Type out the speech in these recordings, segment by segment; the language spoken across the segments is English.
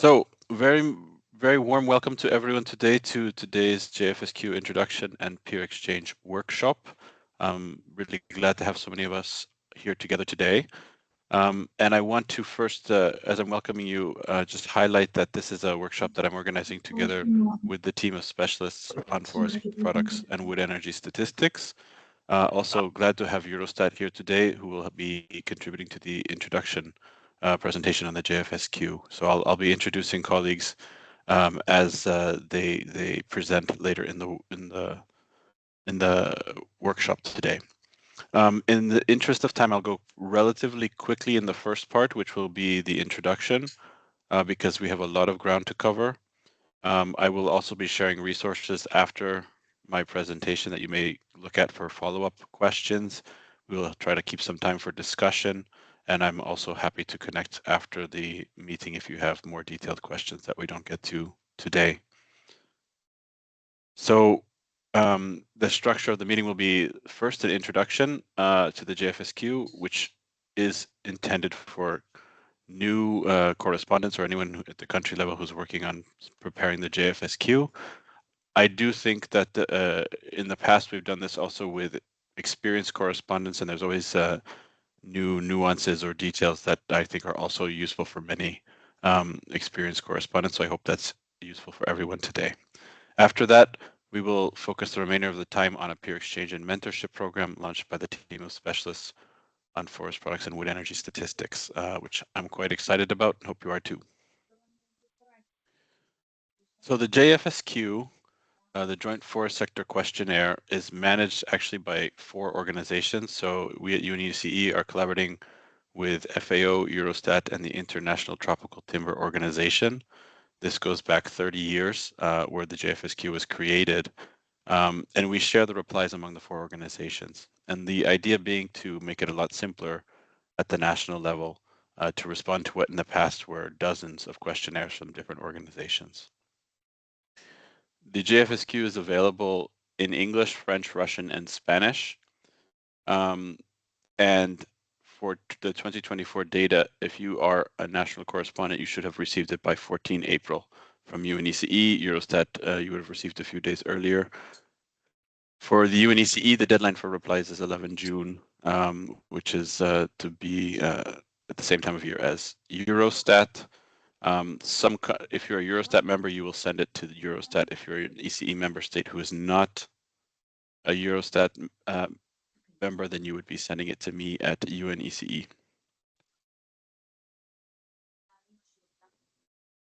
So very warm welcome to everyone today to today's JFSQ introduction and peer exchange workshop. I'm really glad to have so many of us here together today. And I want to first, as I'm welcoming you, just highlight that this is a workshop that I'm organizing together with the team of specialists on forest products and wood energy statistics. Also glad to have Eurostat here today, who will be contributing to the introduction presentation on the JFSQ. So I'll be introducing colleagues as they present later in the workshop today. In the interest of time, I'll go relatively quickly in the first part, which will be the introduction, because we have a lot of ground to cover. I will also be sharing resources after my presentation that you may look at for follow-up questions. We'll try to keep some time for discussion, and I'm also happy to connect after the meeting if you have more detailed questions that we don't get to today. So the structure of the meeting will be first an introduction to the JFSQ, which is intended for new correspondents or anyone at the country level who's working on preparing the JFSQ. I do think that in the past we've done this also with experienced correspondents, and there's always new nuances or details that I think are also useful for many experienced correspondents. So I hope that's useful for everyone today. After that, we will focus the remainder of the time on a peer exchange and mentorship program launched by the team of specialists on forest products and wood energy statistics, which I'm quite excited about and hope you are too. So the JFSQ, the Joint Forest Sector Questionnaire, is managed actually by 4 organizations. So we at UNECE are collaborating with FAO, Eurostat, and the International Tropical Timber Organization. This goes back 30 years, where the JFSQ was created. And we share the replies among the 4 organizations. And the idea being to make it a lot simpler at the national level to respond to what in the past were dozens of questionnaires from different organizations. The JFSQ is available in English, French, Russian, and Spanish. And for the 2024 data, if you are a national correspondent, you should have received it by 14 April from UNECE. Eurostat, you would have received a few days earlier. For the UNECE, the deadline for replies is 11 June, which is to be at the same time of year as Eurostat. If you're a Eurostat member, you will send it to the Eurostat. If you're an ECE member state who is not a Eurostat member, then you would be sending it to me at UNECE.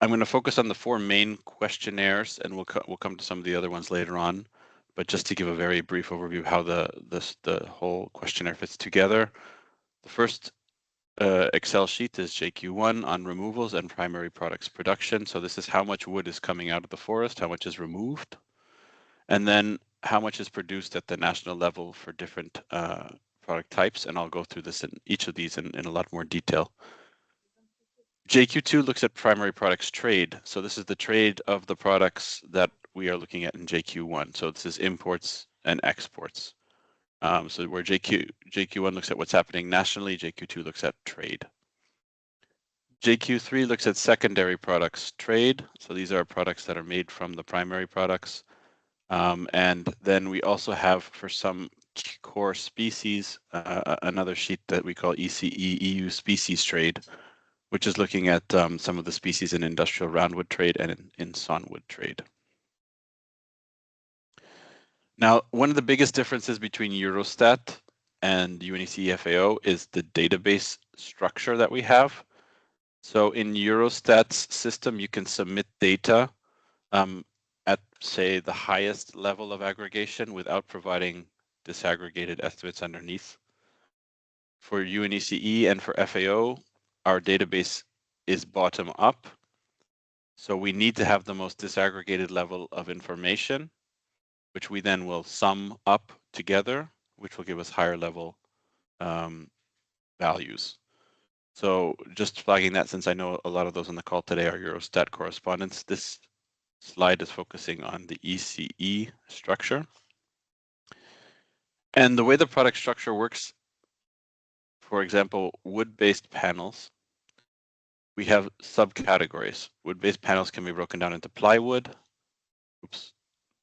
I'm going to focus on the 4 main questionnaires, and we'll come to some of the other ones later on. But just to give a very brief overview of how the whole questionnaire fits together, the first Excel sheet is JQ1 on removals and primary products production. So this is how much wood is coming out of the forest, how much is removed, and then how much is produced at the national level for different product types. And I'll go through this in each of these in a lot more detail. JQ2 looks at primary products trade. So this is the trade of the products that we are looking at in JQ1. So this is imports and exports. So where JQ1 looks at what's happening nationally, JQ2 looks at trade. JQ3 looks at secondary products trade. So these are products that are made from the primary products. And then we also have, for some core species, another sheet that we call ECE EU species trade, which is looking at some of the species in industrial roundwood trade and in sawnwood trade. Now, one of the biggest differences between Eurostat and UNECE FAO is the database structure that we have. So in Eurostat's system, you can submit data at, say, the highest level of aggregation without providing disaggregated estimates underneath. For UNECE and for FAO, our database is bottom up. So we need to have the most disaggregated level of information, which we then will sum up together, which will give us higher level values. So just flagging that, since I know a lot of those on the call today are Eurostat correspondents, this slide is focusing on the ECE structure. And the way the product structure works, for example, wood-based panels, we have subcategories. Wood-based panels can be broken down into plywood,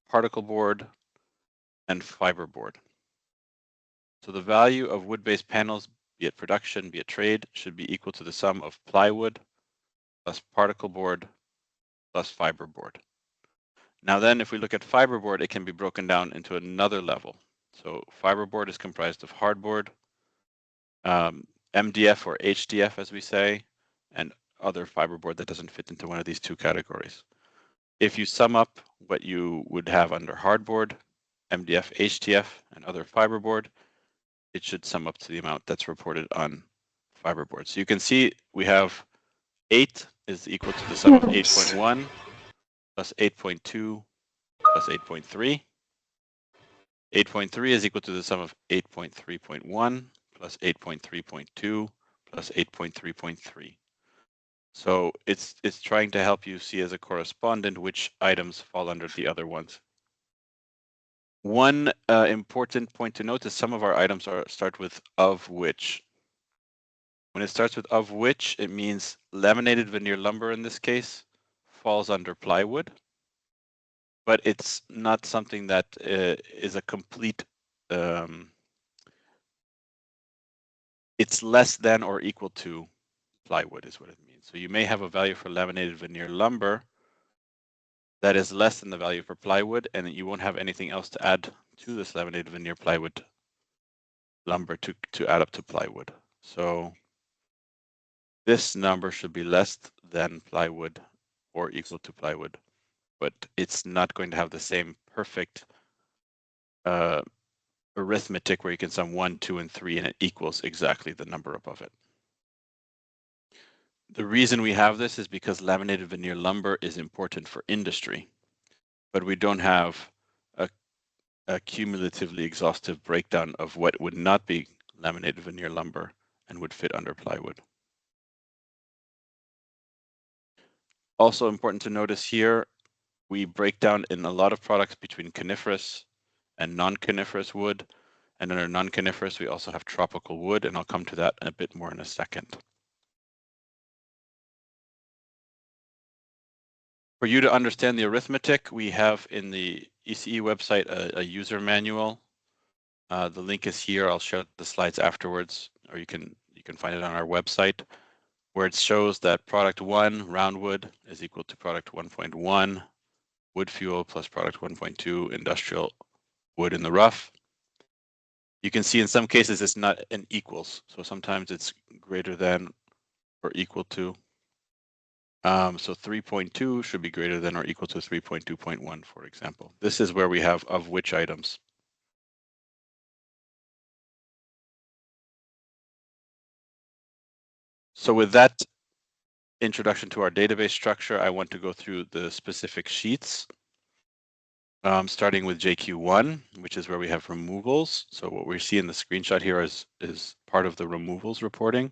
particle board, and fiberboard. So the value of wood-based panels, be it production, be it trade, should be equal to the sum of plywood plus particle board plus fiberboard. Now then, if we look at fiberboard, it can be broken down into another level. So fiberboard is comprised of hardboard, MDF or HDF, as we say, and other fiberboard that doesn't fit into one of these two categories. If you sum up what you would have under hardboard, MDF, HDF, and other fiberboard, it should sum up to the amount that's reported on fiberboard. So you can see we have 8 is equal to the sum of 8.1 plus 8.2 plus 8.3. 8.3 is equal to the sum of 8.3.1 plus 8.3.2 plus 8.3.3. So it's trying to help you see as a correspondent which items fall under the other ones. One important point to note is some of our items start with of which. When it starts with of which, it means laminated veneer lumber in this case falls under plywood, but it's not something that is a complete, it's less than or equal to plywood is what it means. So you may have a value for laminated veneer lumber that is less than the value for plywood, and you won't have anything else to add to this laminated veneer plywood lumber to add up to plywood. So this number should be less than plywood or equal to plywood, but it's not going to have the same perfect arithmetic where you can sum 1, 2, and 3 and it equals exactly the number above it. The reason we have this is because laminated veneer lumber is important for industry, but we don't have a cumulatively exhaustive breakdown of what would not be laminated veneer lumber and would fit under plywood. Also important to notice here, we break down in a lot of products between coniferous and non-coniferous wood. And under non-coniferous, we also have tropical wood, and I'll come to that a bit more in a second. For you to understand the arithmetic, we have in the ECE website a user manual. The link is here. I'll share the slides afterwards, or you can find it on our website, where it shows that product 1, round wood, is equal to product 1.1, wood fuel plus product 1.2, industrial wood in the rough. You can see in some cases it's not an equals, so sometimes it's greater than or equal to. So 3.2 should be greater than or equal to 3.2.1, for example. This is where we have of which items. So with that introduction to our database structure, I want to go through the specific sheets, starting with JQ1, which is where we have removals. So what we see in the screenshot here is part of the removals reporting.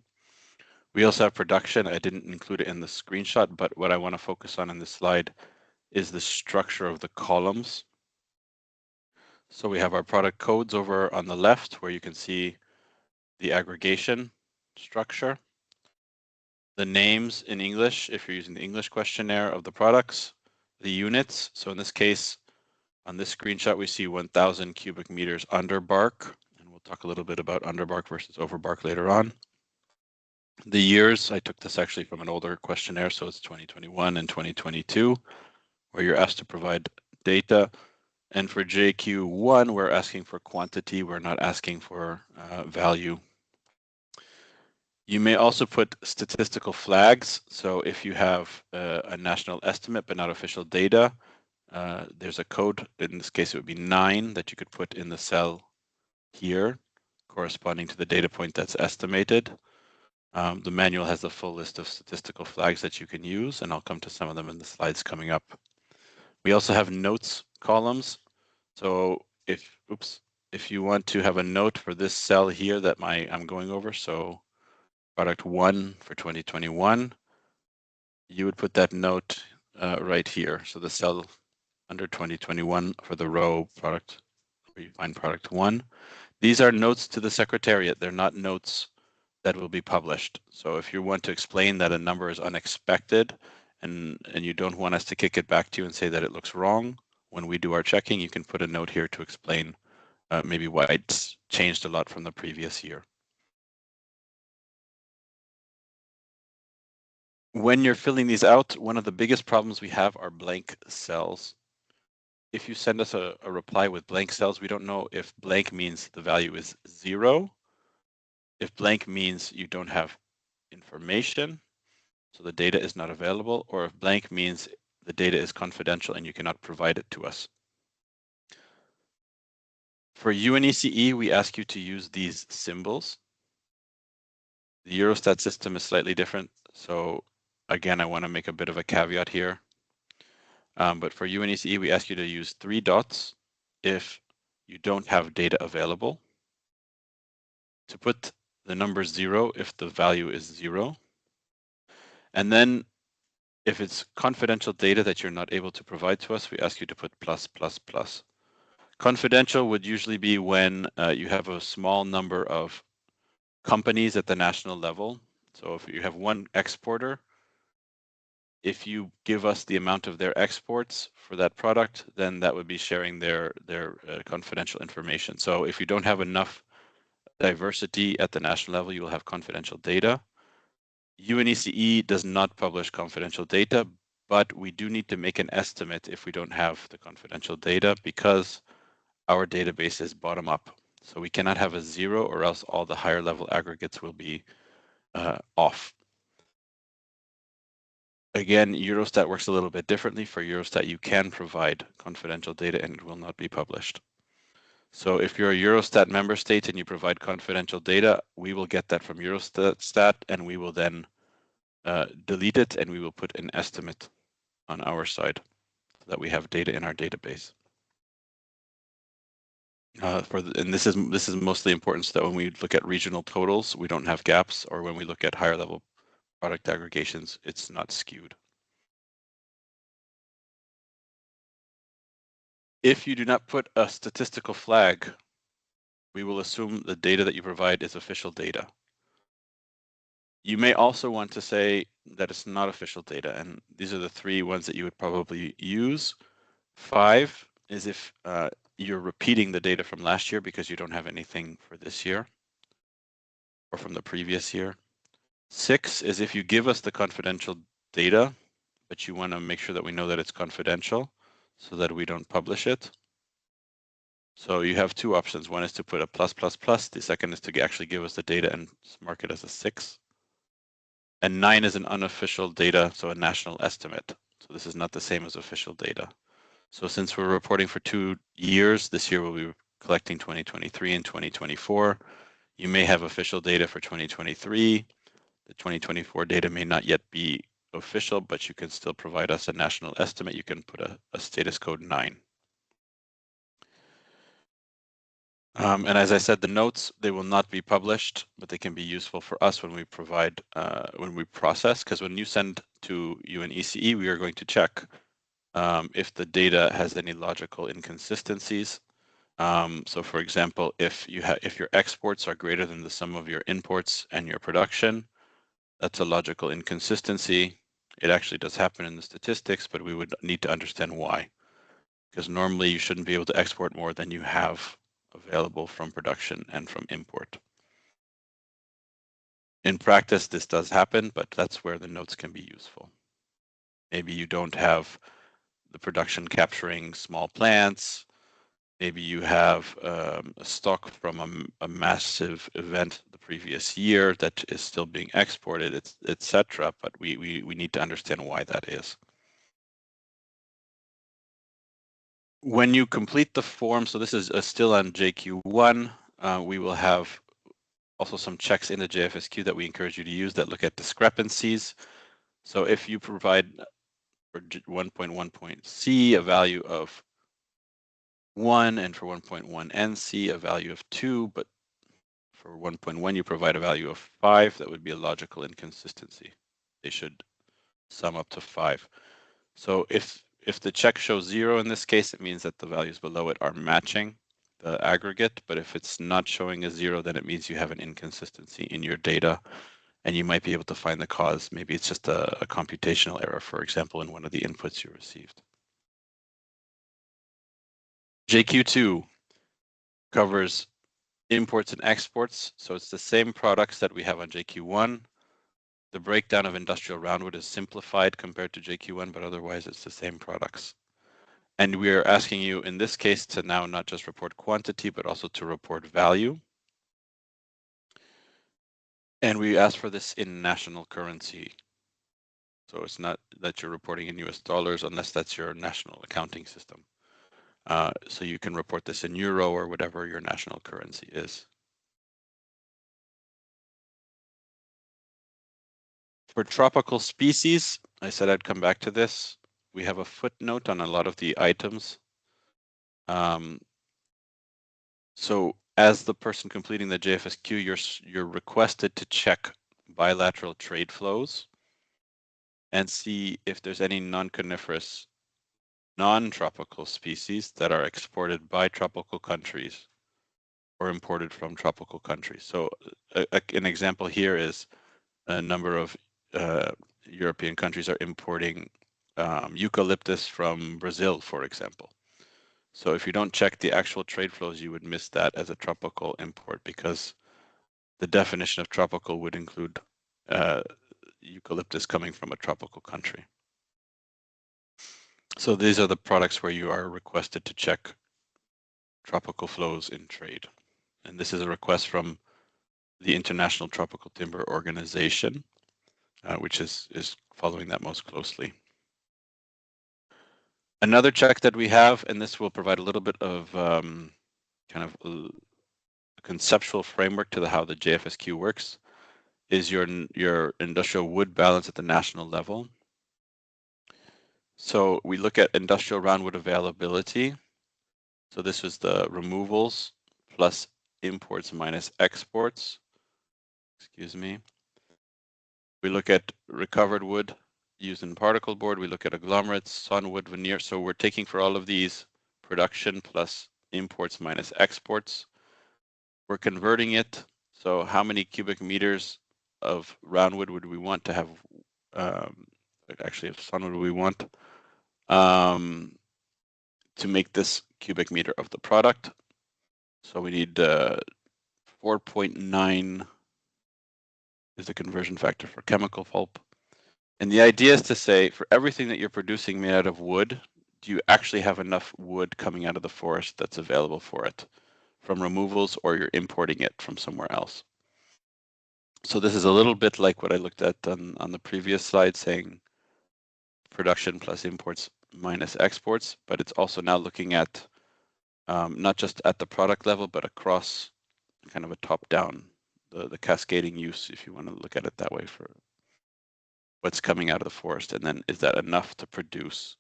We also have production. I didn't include it in the screenshot, but what I want to focus on in this slide is the structure of the columns. So we have our product codes over on the left, where you can see the aggregation structure, the names in English, if you're using the English questionnaire of the products, the units. So in this case, on this screenshot, we see 1,000 cubic meters under bark, and we'll talk a little bit about under bark versus over bark later on. The years, I took this actually from an older questionnaire, so it's 2021 and 2022, where you're asked to provide data. And for JQ1, we're asking for quantity, we're not asking for value. You may also put statistical flags. So if you have a national estimate but not official data, there's a code, in this case it would be 9, that you could put in the cell here, corresponding to the data point that's estimated. The manual has a full list of statistical flags that you can use, and I'll come to some of them in the slides coming up. We also have notes columns. So if you want to have a note for this cell here that I'm going over, so product 1 for 2021, you would put that note right here. So the cell under 2021 for the row product, where you find product 1. These are notes to the secretariat. They're not notes that will be published. So if you want to explain that a number is unexpected and you don't want us to kick it back to you and say that it looks wrong, when we do our checking, you can put a note here to explain maybe why it's changed a lot from the previous year. When you're filling these out, one of the biggest problems we have are blank cells. If you send us a reply with blank cells, we don't know if blank means the value is 0, if blank means you don't have information, so the data is not available, or if blank means the data is confidential and you cannot provide it to us. For UNECE, we ask you to use these symbols. The Eurostat system is slightly different, so again, I want to make a bit of a caveat here. But for UNECE, we ask you to use 3 dots if you don't have data available, to put the number 0 if the value is 0, and then if it's confidential data that you're not able to provide to us, we ask you to put plus, plus, plus. Confidential would usually be when you have a small number of companies at the national level. So if you have one exporter, if you give us the amount of their exports for that product, then that would be sharing their confidential information. So if you don't have enough diversity at the national level, you will have confidential data. UNECE does not publish confidential data, but we do need to make an estimate if we don't have the confidential data because our database is bottom up. So we cannot have a 0 or else all the higher level aggregates will be off. Again, Eurostat works a little bit differently. For Eurostat, you can provide confidential data and it will not be published. So if you're a Eurostat member state and you provide confidential data, we will get that from Eurostat and we will then delete it and we will put an estimate on our side so that we have data in our database. And this is mostly important so that when we look at regional totals, we don't have gaps, or when we look at higher level product aggregations, it's not skewed. If you do not put a statistical flag, we will assume the data that you provide is official data. You may also want to say that it's not official data, and these are the 3 ones that you would probably use. 5 is if you're repeating the data from last year because you don't have anything for this year or from the previous year. 6 is if you give us the confidential data, but you want to make sure that we know that it's confidential so that we don't publish it. So you have 2 options. One is to put a plus, plus, plus. The second is to actually give us the data and mark it as a 6. And 9 is an unofficial data, so a national estimate. So this is not the same as official data. So since we're reporting for 2 years, this year we'll be collecting 2023 and 2024. You may have official data for 2023. The 2024 data may not yet be official, but you can still provide us a national estimate. You can put a status code 9. And as I said, the notes, they will not be published, but they can be useful for us when we provide, when we process, because when you send to UNECE, we are going to check if the data has any logical inconsistencies. So for example, if your exports are greater than the sum of your imports and your production, that's a logical inconsistency. It actually does happen in the statistics, but we would need to understand why. Because normally you shouldn't be able to export more than you have available from production and from import. In practice, this does happen, but that's where the notes can be useful. Maybe you don't have the production capturing small plants. Maybe you have a stock from a massive event the previous year that is still being exported, etc. But we need to understand why that is. When you complete the form, so this is still on JQ1, we will have also some checks in the JFSQ that we encourage you to use that look at discrepancies. So if you provide for 1.1.c a value of 1 and for 1.1nc a value of 2, but for 1.1 you provide a value of 5, that would be a logical inconsistency. They should sum up to 5. So if the check shows 0 in this case, it means that the values below it are matching. the aggregate, but if it's not showing a 0, then it means you have an inconsistency in your data, and you might be able to find the cause. Maybe it's just a computational error, for example, in one of the inputs you received. JQ2 covers imports and exports, so it's the same products that we have on JQ1. The breakdown of industrial roundwood is simplified compared to JQ1, but otherwise it's the same products. And we are asking you in this case to now not just report quantity, but also to report value. And we ask for this in national currency. So it's not that you're reporting in US dollars unless that's your national accounting system. So you can report this in euro or whatever your national currency is. For tropical species, I said I'd come back to this. We have a footnote on a lot of the items. So as the person completing the JFSQ, you're requested to check bilateral trade flows and see if there's any non-coniferous, non-tropical species that are exported by tropical countries or imported from tropical countries. So an example here is a number of European countries are importing eucalyptus from Brazil, for example. So if you don't check the actual trade flows, you would miss that as a tropical import, because the definition of tropical would include eucalyptus coming from a tropical country. So these are the products where you are requested to check tropical flows in trade. And this is a request from the International Tropical Timber Organization, which is following that most closely. Another check that we have, and this will provide a little bit of kind of a conceptual framework to how the JFSQ works, is your industrial wood balance at the national level. So we look at industrial roundwood availability. So this is the removals plus imports minus exports. Excuse me. We look at recovered wood used in particle board. We look at agglomerates, sawnwood, veneer. So we're taking for all of these production plus imports minus exports. We're converting it. So how many cubic meters of roundwood would we want to have? Actually, of sawnwood we want to make this cubic meter of the product. So we need 4.9 is the conversion factor for chemical pulp. And the idea is to say, for everything that you're producing made out of wood, do you actually have enough wood coming out of the forest that's available for it from removals, or you're importing it from somewhere else? So this is a little bit like what I looked at on the previous slide, saying production plus imports minus exports, but it's also now looking at not just at the product level, but across kind of a top-down, the cascading use, if you want to look at it that way, for what's coming out of the forest, and then is that enough to produce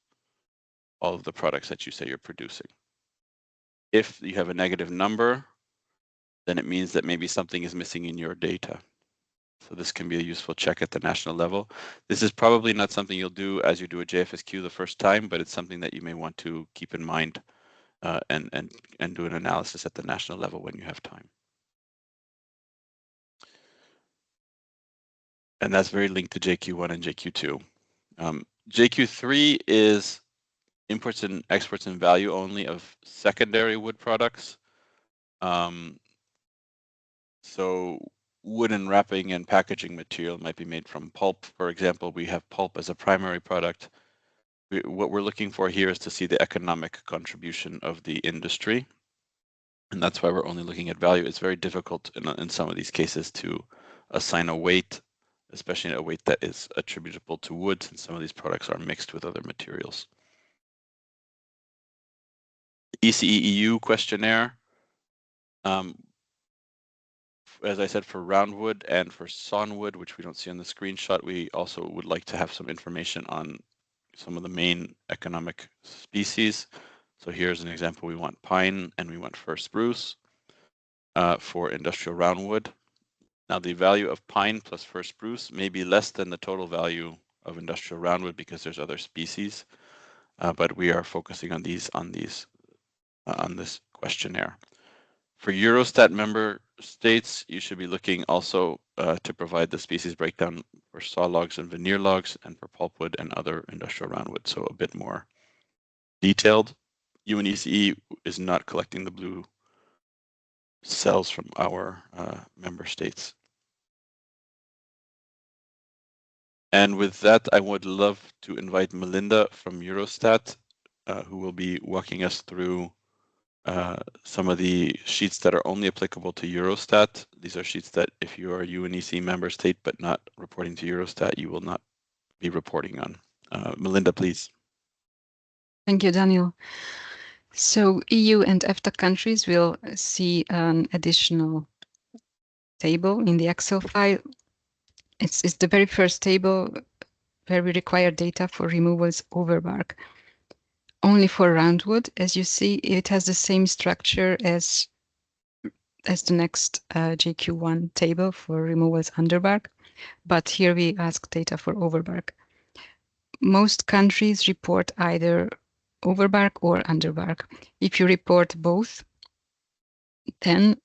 all of the products that you say you're producing? If you have a negative number, then it means that maybe something is missing in your data. So this can be a useful check at the national level. This is probably not something you'll do as you do a JFSQ the first time, but it's something that you may want to keep in mind and do an analysis at the national level when you have time. And that's very linked to JQ1 and JQ2. JQ3 is imports and exports in value only of secondary wood products. So wooden wrapping and packaging material might be made from pulp. For example, we have pulp as a primary product. What we're looking for here is to see the economic contribution of the industry. And that's why we're only looking at value. It's very difficult in some of these cases to assign a weight, especially a weight that is attributable to wood, since some of these products are mixed with other materials. ECE-EU questionnaire. As I said, for roundwood and for sawnwood, which we don't see on the screenshot, we also would like to have some information on some of the main economic species. So here's an example. We want pine and we want fir spruce for industrial roundwood. Now the value of pine plus fir spruce may be less than the total value of industrial roundwood because there's other species, but we are focusing on this questionnaire. For Eurostat member states, you should be looking also to provide the species breakdown for saw logs and veneer logs, and for pulpwood and other industrial roundwood, so a bit more detailed. UNECE is not collecting the blue cells from our member states. And with that, I would love to invite Melinda from Eurostat, who will be walking us through some of the sheets that are only applicable to Eurostat. These are sheets that if you are a UNECE member state but not reporting to Eurostat, you will not be reporting on. Melinda, please. Thank you, Daniel. So EU and EFTA countries will see an additional table in the Excel file. It's the very first table where we require data for removals over bark. Only for roundwood, as you see, it has the same structure as the next JQ1 table for removals under bark, but here we ask data for overbark. Most countries report either overbark or underbark. If you report both, then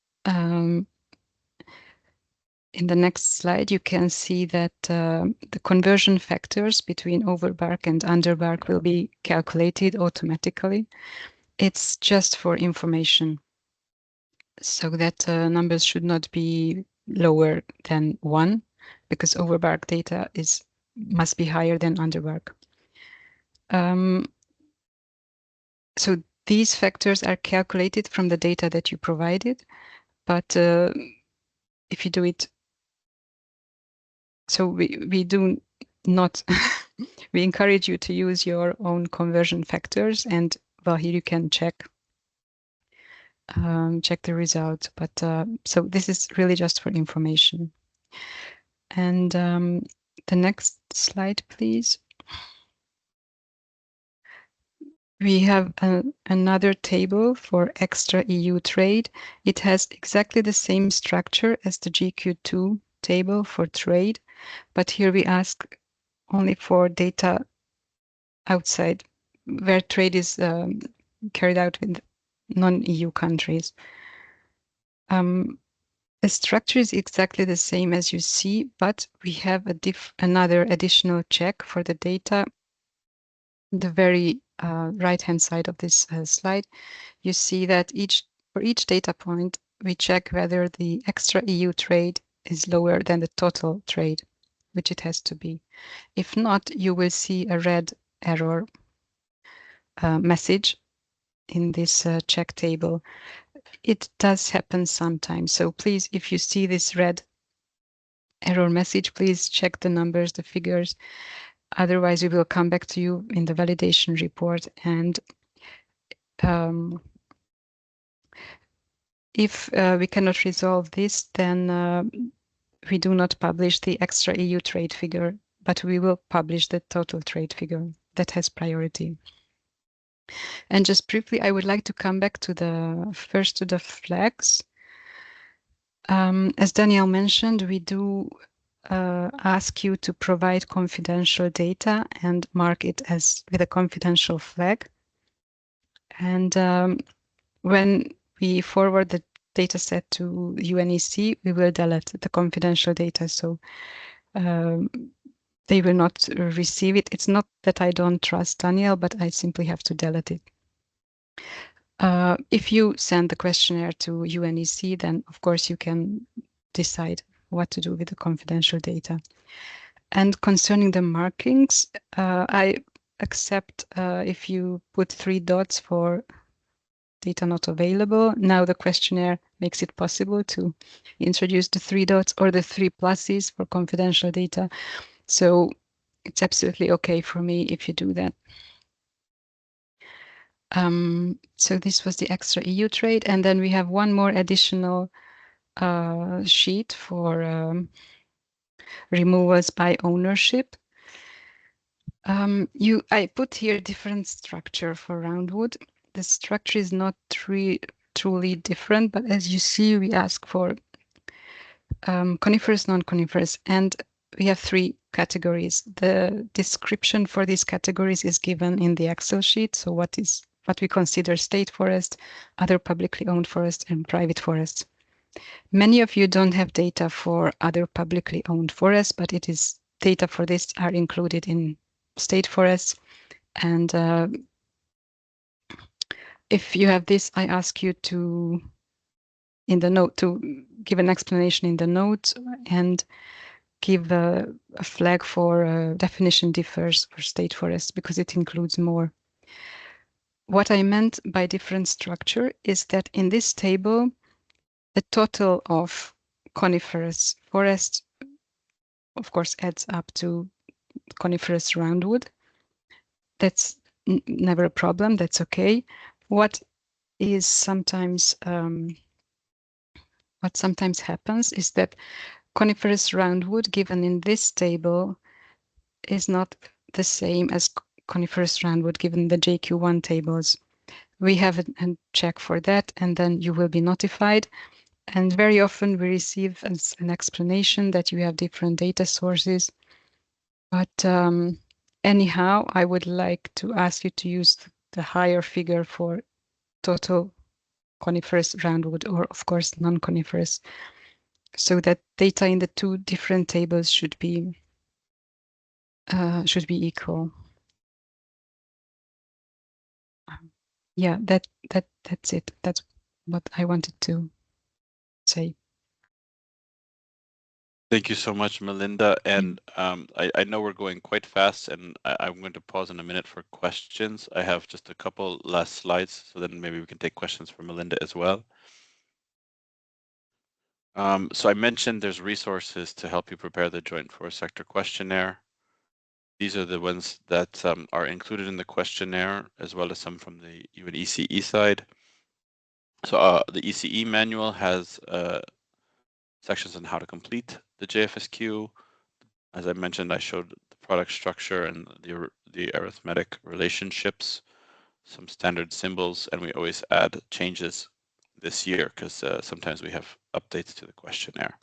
in the next slide, you can see that the conversion factors between overbark and underbark will be calculated automatically. It's just for information, so that numbers should not be lower than 1, because overbark data must be higher than underbark. So these factors are calculated from the data that you provided, but if you do it, so we do not, we encourage you to use your own conversion factors, and well, here you can check the result, but so this is really just for information. And the next slide, please. We have another table for extra EU trade. It has exactly the same structure as the GQ2 table for trade, but here we ask only for data outside, where trade is carried out with non-EU countries. The structure is exactly the same as you see, but we have another additional check for the data. The very right-hand side of this slide, you see that for each data point, we check whether the extra EU trade is lower than the total trade, which it has to be. If not, you will see a red error message in this check table. It does happen sometimes. So please, if you see this red error message, please check the numbers, the figures. Otherwise, we will come back to you in the validation report. And if we cannot resolve this, then we do not publish the extra EU trade figure, but we will publish the total trade figure. That has priority. And just briefly, I would like to come back to the flags. As Daniel mentioned, we do ask you to provide confidential data and mark it as with a confidential flag. And when we forward the data set to UNEC, we will delete the confidential data, so they will not receive it. It's not that I don't trust Daniel, but I simply have to delete it. If you send the questionnaire to UNEC, then of course you can decide what to do with the confidential data. And concerning the markings, I accept if you put 3 dots for data not available. Now the questionnaire makes it possible to introduce the 3 dots or the 3 pluses for confidential data. So it's absolutely okay for me if you do that. So this was the extra EU trade, and then we have one more additional sheet for removals by ownership. I put here different structure for roundwood. The structure is not truly different, but as you see, we ask for coniferous, non-coniferous, and we have 3 categories. The description for these categories is given in the Excel sheet. So what is what we consider state forest, other publicly owned forests, and private forests. Many of you don't have data for other publicly owned forests, but it is data for this are included in state forests. And if you have this, I ask you to, in the note, to give an explanation in the note and give a flag for definition differs for state forests because it includes more. What I meant by different structure is that in this table, the total of coniferous forests, of course, adds up to coniferous roundwood. That's never a problem. That's okay. What is sometimes what sometimes happens is that coniferous roundwood given in this table is not the same as coniferous roundwood given the JQ1 tables. We have a check for that, and then you will be notified. And very often we receive an explanation that you have different data sources. But anyhow, I would like to ask you to use the higher figure for total coniferous roundwood or, of course, non-coniferous, so that data in the two different tables should be equal. Yeah, that's it. That's what I wanted to say. Thank you so much, Melinda. And I know we're going quite fast, and I'm going to pause in a minute for questions. I have just a couple last slides, so then maybe we can take questions from Melinda as well. So I mentioned there's resources to help you prepare the Joint Forest Sector Questionnaire. These are the ones that are included in the questionnaire, as well as some from the UN ECE side. So the ECE manual has sections on how to complete the JFSQ. As I mentioned, I showed the product structure and the arithmetic relationships, some standard symbols, and we always add changes this year because sometimes we have updates to the questionnaire.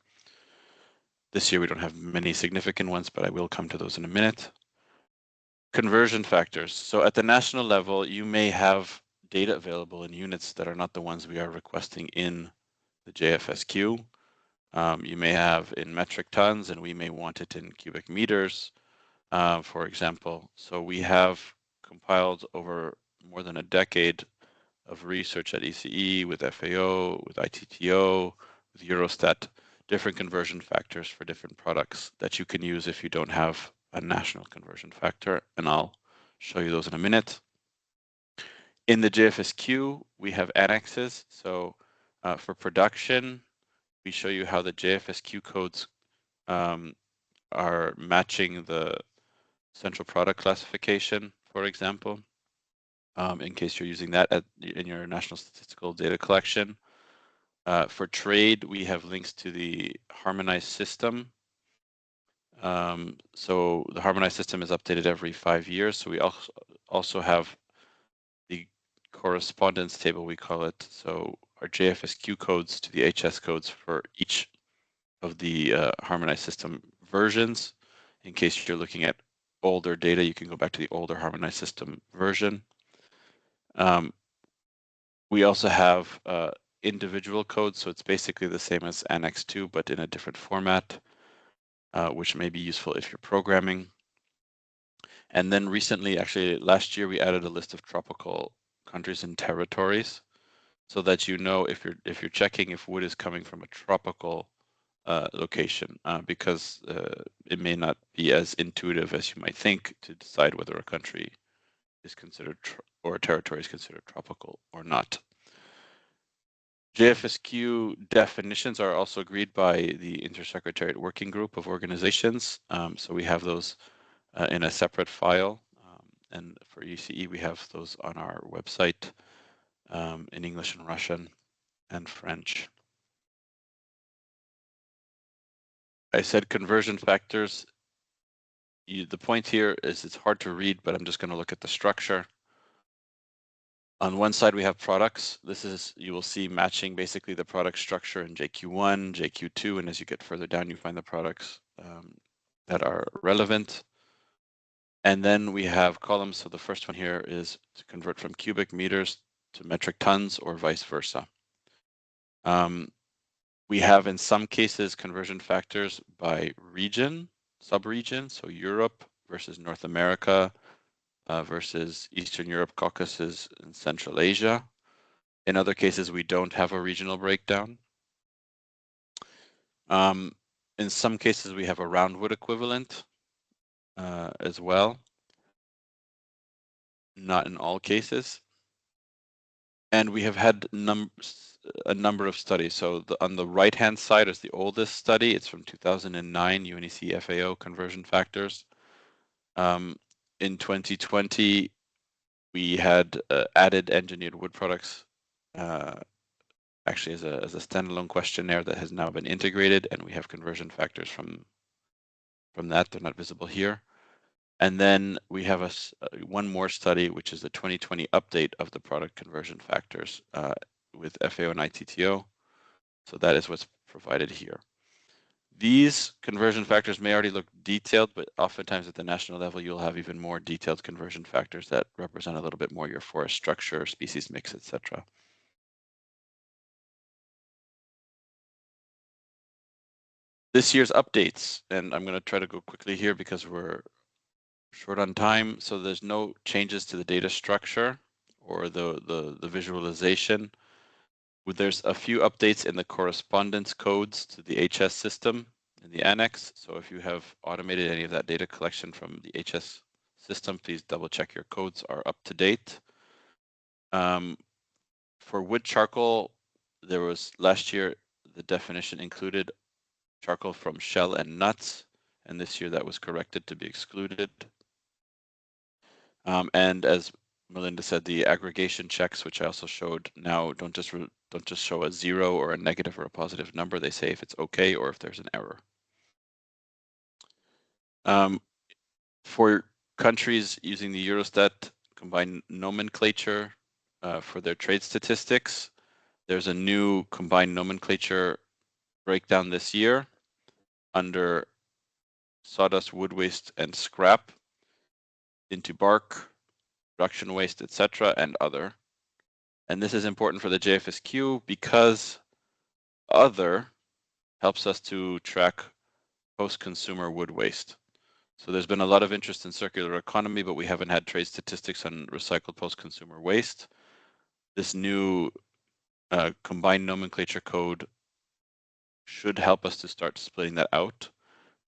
This year we don't have many significant ones, but I will come to those in a minute. Conversion factors. So at the national level, you may have data available in units that are not the ones we are requesting in the JFSQ. You may have in metric tons, and we may want it in cubic meters, for example. So we have compiled over more than a decade of research at ECE with FAO, with ITTO, with Eurostat, different conversion factors for different products that you can use if you don't have a national conversion factor, and I'll show you those in a minute. In the JFSQ, we have annexes. So for production, we show you how the JFSQ codes are matching the central product classification, for example, in case you're using that in your national statistical data collection. For trade, we have links to the harmonized system. So the harmonized system is updated every 5 years. So we also have the correspondence table, we call it. So our JFSQ codes to the HS codes for each of the harmonized system versions. In case you're looking at older data, you can go back to the older harmonized system version. We also have individual codes, so it's basically the same as Annex 2, but in a different format, which may be useful if you're programming. And then recently, actually last year, we added a list of tropical countries and territories, so that you know if you're checking if wood is coming from a tropical location, because it may not be as intuitive as you might think to decide whether a country is considered or a territory is considered tropical or not. JFSQ definitions are also agreed by the Intersecretariat Working Group of organizations. So we have those in a separate file. And for ECE, we have those on our website in English and Russian and French. I said conversion factors. The point here is it's hard to read, but I'm just going to look at the structure. On one side, we have products. This is, you will see matching basically the product structure in JQ1, JQ2, and as you get further down, you find the products that are relevant. And then we have columns. So the first one here is to convert from cubic meters to metric tons or vice versa. We have in some cases conversion factors by region, sub-region, so Europe versus North America versus Eastern Europe, Caucasus, and Central Asia. In other cases, we don't have a regional breakdown. In some cases, we have a roundwood equivalent as well. Not in all cases. And we have had a number of studies. So on the right-hand side is the oldest study. It's from 2009, UNEC FAO conversion factors. In 2020, we had added engineered wood products actually as a standalone questionnaire that has now been integrated, and we have conversion factors from that. They're not visible here. And then we have one more study, which is the 2020 update of the product conversion factors with FAO and ITTO. So that is what's provided here. These conversion factors may already look detailed, but oftentimes at the national level, you'll have even more detailed conversion factors that represent a little bit more your forest structure, species mix, etc. This year's updates, and I'm going to try to go quickly here because we're short on time. So there's no changes to the data structure or the visualization. There's a few updates in the correspondence codes to the HS system in the annex. So if you have automated any of that data collection from the HS system, please double check your codes are up to date. For wood charcoal, there was last year, the definition included charcoal from shell and nuts, and this year that was corrected to be excluded. And as Melinda said, the aggregation checks, which I also showed now, don't just show a 0 or a negative or a positive number. They say if it's okay or if there's an error. For countries using the Eurostat combined nomenclature for their trade statistics, there's a new combined nomenclature breakdown this year under sawdust, wood waste, and scrap into bark, production waste, etc., and other. And this is important for the JFSQ because other helps us to track post-consumer wood waste. So there's been a lot of interest in circular economy, but we haven't had trade statistics on recycled post-consumer waste. This new combined nomenclature code should help us to start splitting that out.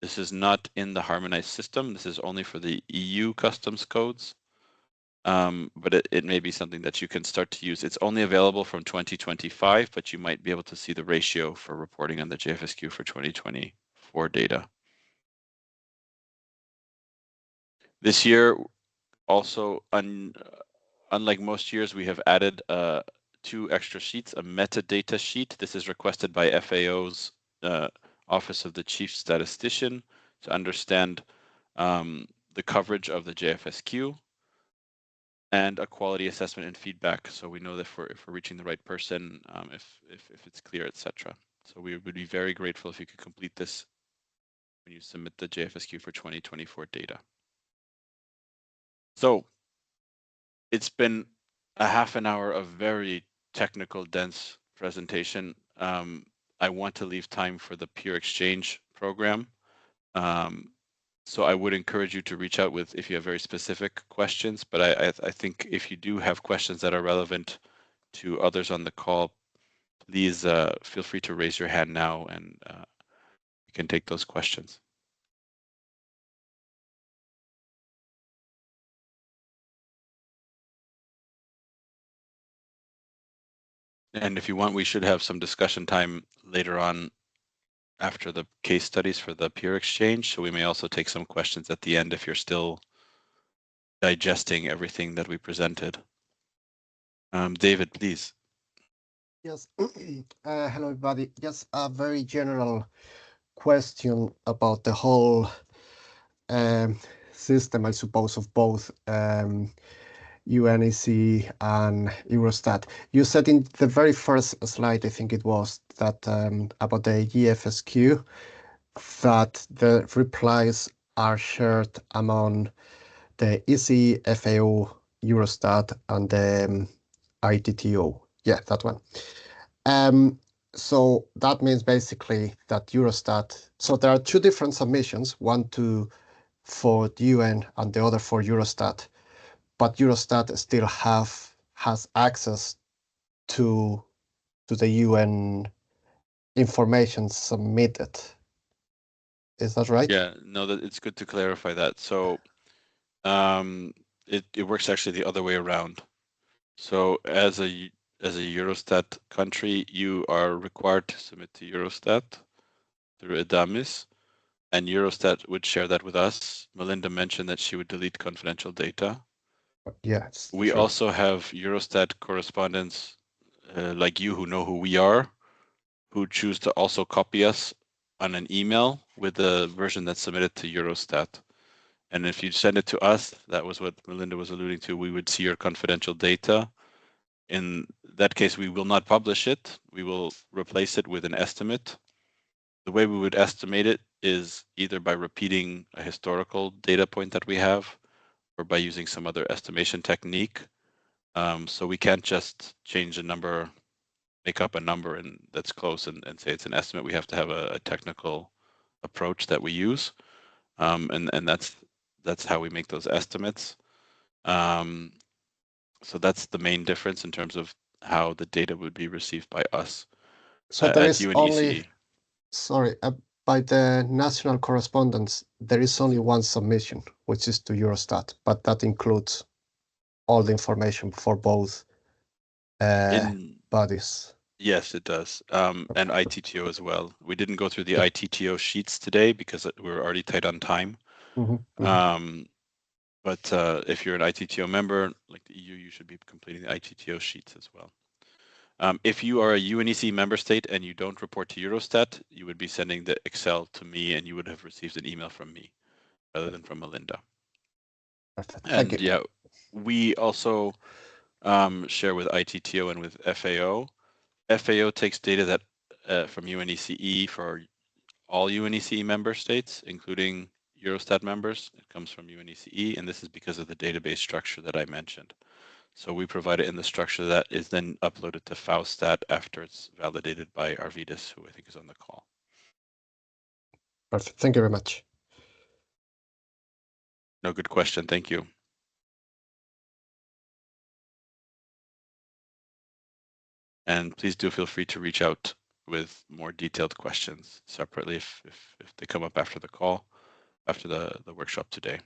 This is not in the harmonized system. This is only for the EU customs codes. But it may be something that you can start to use. It's only available from 2025, but you might be able to see the ratio for reporting on the JFSQ for 2024 data. This year, also, unlike most years, we have added 2 extra sheets, a metadata sheet. This is requested by FAO's Office of the Chief Statistician to understand the coverage of the JFSQ. And a quality assessment and feedback, so we know that if we're reaching the right person, if it's clear, etc. So we would be very grateful if you could complete this when you submit the JFSQ for 2024 data. So it's been a half an hour of very technical, dense presentation. I want to leave time for the peer exchange program. So I would encourage you to reach out if you have very specific questions, but I think if you do have questions that are relevant to others on the call, please feel free to raise your hand now and you can take those questions. And if you want, we should have some discussion time later on after the case studies for the peer exchange. So we may also take some questions at the end if you're still digesting everything that we presented. David, please. Yes. Hello, everybody. Just a very general question about the whole system, I suppose, of both UNEC and Eurostat. You said in the very first slide, I think it was, that about the JFSQ, that the replies are shared among the EC, FAO, Eurostat, and the ITTO. Yeah, that one. So that means basically that Eurostat, so there are two different submissions, one for the UN and the other for Eurostat, but Eurostat still has access to the UN information submitted. Is that right? Yeah, no, that it's good to clarify that. So it works actually the other way around. So as a Eurostat country, you are required to submit to Eurostat through EDAMIS, and Eurostat would share that with us. Melinda mentioned that she would delete confidential data. Yes. We True. also have Eurostat correspondents like you who know who we are, who choose to also copy us on an email with the version that's submitted to Eurostat. And if you send it to us, that was what Melinda was alluding to, we would see your confidential data. In that case, we will not publish it. We will replace it with an estimate. The way we would estimate it is either by repeating a historical data point that we have or by using some other estimation technique. So we can't just change a number, make up a number and that's close and say it's an estimate. We have to have a technical approach that we use. And that's how we make those estimates. So that's the main difference in terms of how the data would be received by us. So there at is UNECE. only, sorry, by the national correspondence, there is only one submission, which is to Eurostat, but that includes all the information for both bodies. Yes, it does. And ITTO as well. We didn't go through the ITTO sheets today because we're already tight on time. But if you're an ITTO member, like the EU, you should be completing the ITTO sheets as well. If you are a UNECE member state and you don't report to Eurostat, you would be sending the Excel to me and you would have received an email from me rather than from Melinda. Perfect. And Thank you. yeah, we also share with ITTO and with FAO. FAO takes data that from UNECE for all UNECE member states, including Eurostat members. It comes from UNECE, and this is because of the database structure that I mentioned. So we provide it in the structure that is then uploaded to FAOStat after it's validated by Arvidis, who I think is on the call. Perfect. Thank you very much. No, good question. Thank you. And please do feel free to reach out with more detailed questions separately if they come up after the call, after the workshop today.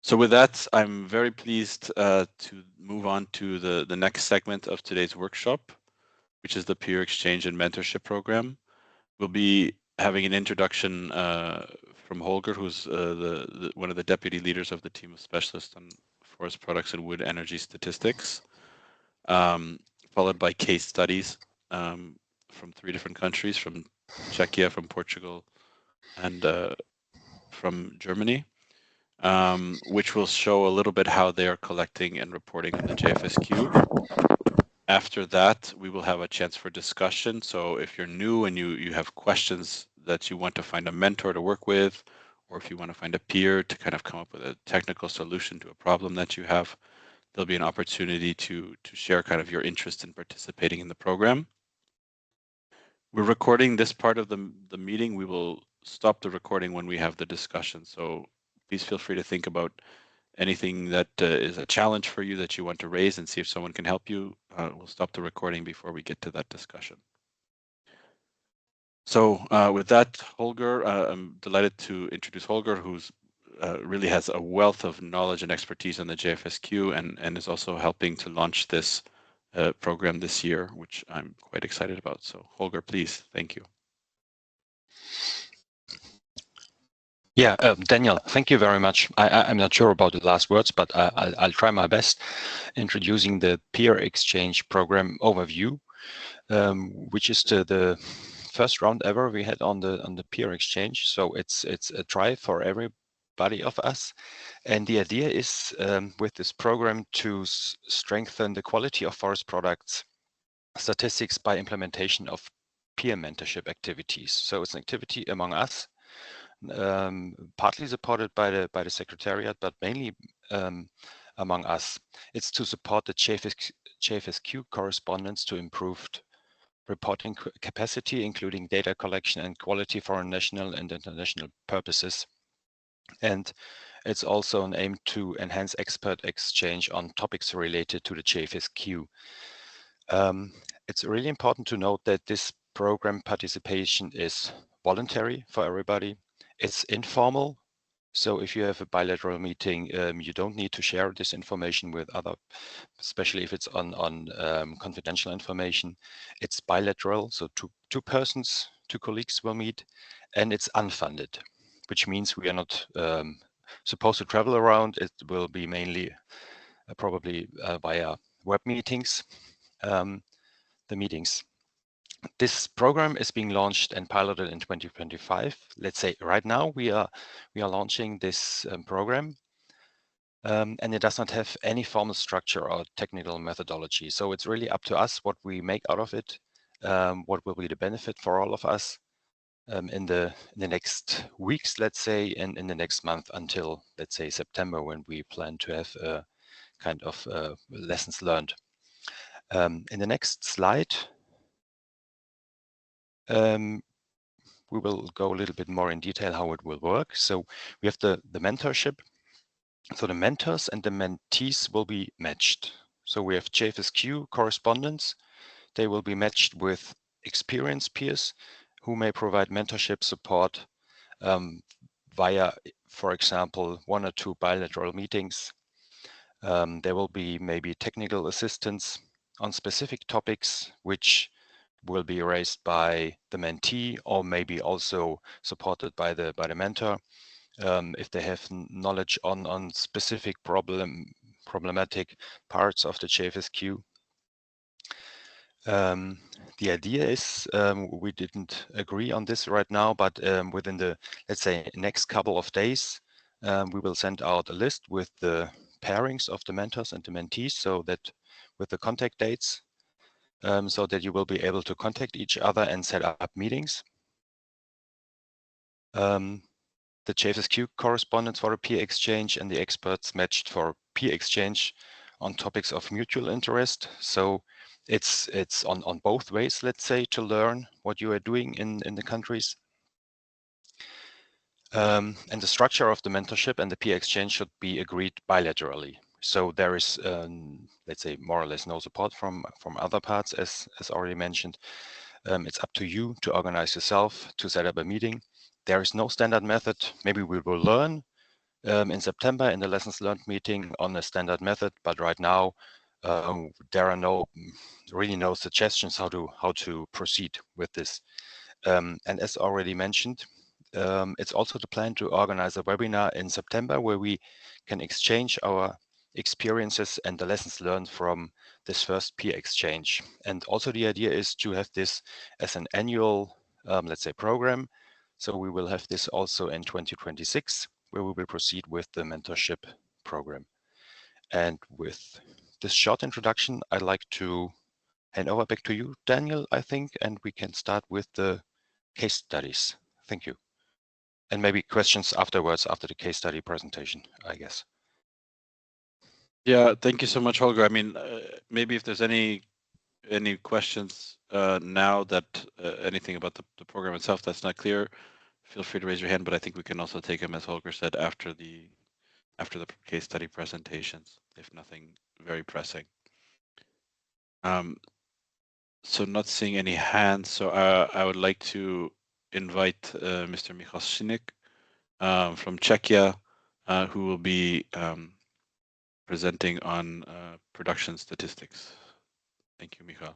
So with that, I'm very pleased to move on to the next segment of today's workshop, which is the Peer Exchange and Mentorship Program. We'll be having an introduction from Holger, who's one of the deputy leaders of the team of specialists on forest products and wood energy statistics, followed by case studies from 3 different countries, from Czechia, from Portugal, and from Germany, which will show a little bit how they are collecting and reporting on the JFSQ. After that, we will have a chance for discussion. So if you're new and you have questions that you want to find a mentor to work with, or if you want to find a peer to kind of come up with a technical solution to a problem that you have, there'll be an opportunity to share kind of your interest in participating in the program. We're recording this part of the meeting. We will stop the recording when we have the discussion. So please feel free to think about anything that is a challenge for you that you want to raise and see if someone can help you. We'll stop the recording before we get to that discussion. So with that, Holger, I'm delighted to introduce Holger, who's really has a wealth of knowledge and expertise on the JFSQ and is also helping to launch this program this year, which I'm quite excited about. So Holger, please, thank you. Yeah, Daniel, thank you very much. I'm not sure about the last words, but I'll try my best introducing the peer exchange program overview, which is the first round ever we had on the peer exchange. So it's a try for everybody of us, and the idea is with this program to strengthen the quality of forest products statistics by implementation of peer mentorship activities. So it's an activity among us, partly supported by the Secretariat, but mainly among us. It's to support the JFSQ correspondents to improved reporting capacity, including data collection and quality for national and international purposes. And it's also an aim to enhance expert exchange on topics related to the JFSQ. It's really important to note that this program participation is voluntary for everybody. It's informal. So if you have a bilateral meeting, you don't need to share this information with other, especially if it's on confidential information. It's bilateral, so two persons, two colleagues will meet, and it's unfunded, which means we are not supposed to travel around. It will be mainly probably via web meetings, the meetings. This program is being launched and piloted in 2025. Let's say right now we are launching this program, and it does not have any formal structure or technical methodology. So it's really up to us what we make out of it, what will be the benefit for all of us in the next weeks, let's say, and in the next month until, let's say, September, when we plan to have a kind of lessons learned. In the next slide, we will go a little bit more in detail how it will work. So we have the mentorship. So the mentors and the mentees will be matched. So we have JFSQ correspondents. They will be matched with experienced peers who may provide mentorship support via, for example, 1 or 2 bilateral meetings. There will be maybe technical assistance on specific topics, which will be raised by the mentee or maybe also supported by the mentor if they have knowledge on specific problematic parts of the JFSQ. The idea is we didn't agree on this right now, but within the, let's say, next couple of days, we will send out a list with the pairings of the mentors and the mentees, so that with the contact dates, so that you will be able to contact each other and set up meetings. The JFSQ correspondents for a peer exchange and the experts matched for peer exchange on topics of mutual interest. So it's on both ways, let's say, to learn what you are doing in the countries. And the structure of the mentorship and the peer exchange should be agreed bilaterally. So there is, let's say, more or less no support from other parts, as already mentioned. It's up to you to organize yourself, to set up a meeting. There is no standard method. Maybe we will learn in September in the lessons learned meeting on a standard method, but right now there are really no suggestions how to proceed with this. And as already mentioned, it's also the plan to organize a webinar in September where we can exchange our experiences and the lessons learned from this first peer exchange. And also the idea is to have this as an annual, let's say, program. So we will have this also in 2026, where we will proceed with the mentorship program. And with this short introduction, I'd like to hand over back to you, Daniel, I think, and we can start with the case studies. Thank you. And maybe questions afterwards, after the case study presentation, I guess. Yeah, thank you so much, Holger. I mean, maybe if there's any questions now that anything about the program itself that's not clear, feel free to raise your hand, but I think we can also take them, as Holger said, after the case study presentations, if nothing very pressing. So not seeing any hands, so I would like to invite Mr. Michal Szynik from Czechia, who will be presenting on production statistics. Thank you, Michal.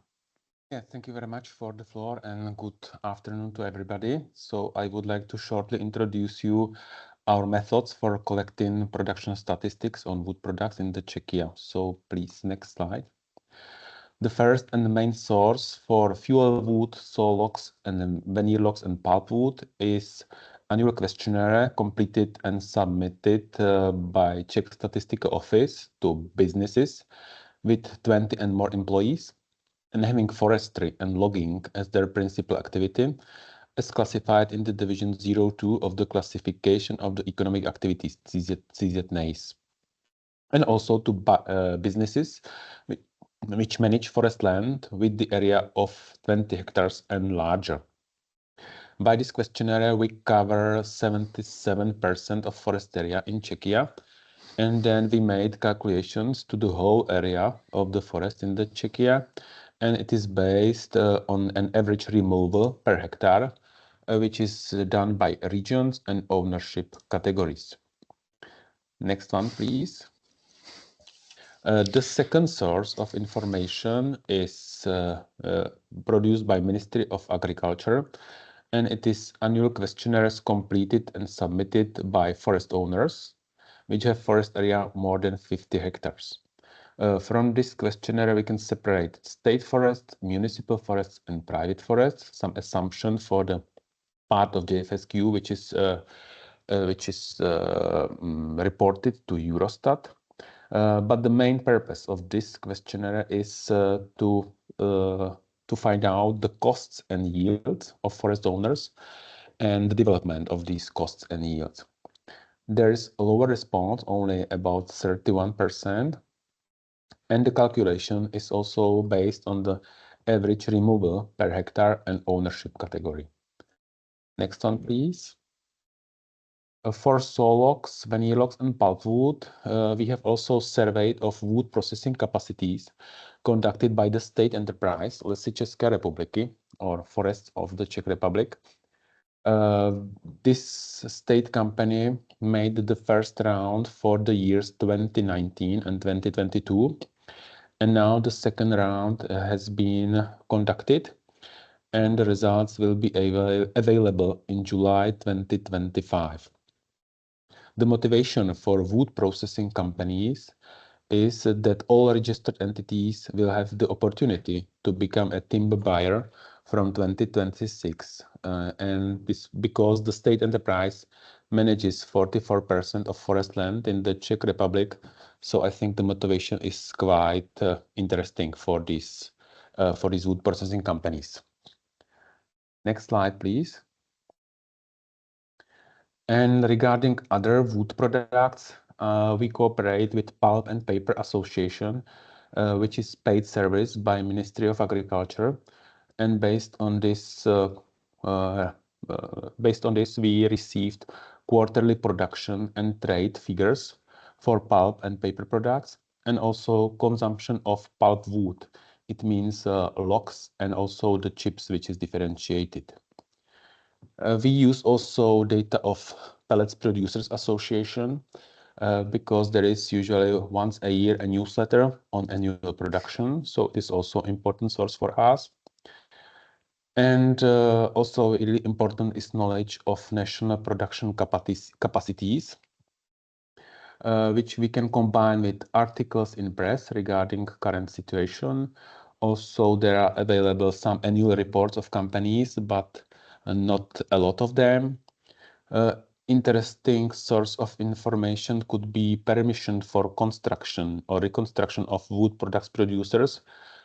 Yeah, thank you very much for the floor and good afternoon to everybody. So I would like to shortly introduce you our methods for collecting production statistics on wood products in the Czechia. So please, next slide. The first and the main source for fuel wood, saw logs, and veneer logs and pulpwood is annual questionnaire completed and submitted by Czech Statistical Office to businesses with 20 and more employees and having forestry and logging as their principal activity. as classified in the division 02 of the classification of the economic activities, CZ-NACE. And also to businesses which manage forest land with the area of 20 hectares and larger. By this questionnaire, we cover 77% of forest area in Czechia, and then we made calculations to the whole area of the forest in the Czechia, and it is based on an average removal per hectare, which is done by regions and ownership categories. Next one, please. The second source of information is produced by Ministry of Agriculture, and it is annual questionnaires completed and submitted by forest owners, which have forest area more than 50 hectares. From this questionnaire, we can separate state forests, municipal forests, and private forests, some assumption for the part of JFSQ, which is reported to Eurostat. But the main purpose of this questionnaire is to find out the costs and yields of forest owners and the development of these costs and yields. There is a lower response, only about 31%, and the calculation is also based on the average removal per hectare and ownership category. Next one, please. For sawlogs, veneer logs, and pulpwood, we have also surveyed of wood processing capacities conducted by the state enterprise, Lesy České republiky, or Forests of the Czech Republic. This state company made the first round for the years 2019 and 2022, and now the second round has been conducted, and the results will be available in July 2025. The motivation for wood processing companies is that all registered entities will have the opportunity to become a timber buyer from 2026, and this because the state enterprise manages 44% of forest land in the Czech Republic. So I think the motivation is quite interesting for these wood processing companies. Next slide, please. And regarding other wood products, we cooperate with Pulp and Paper Association, which is paid service by Ministry of Agriculture. And based on this, we received quarterly production and trade figures for pulp and paper products, and also consumption of pulp wood. It means logs and also the chips, which is differentiated. We use also data of Pellets Producers Association because there is usually once a year a newsletter on annual production. So it is also an important source for us. And also really important is knowledge of national production capacities, which we can combine with articles in press regarding current situation. Also, there are available some annual reports of companies, but not a lot of them. Interesting source of information could be permission for construction or reconstruction of wood products producers.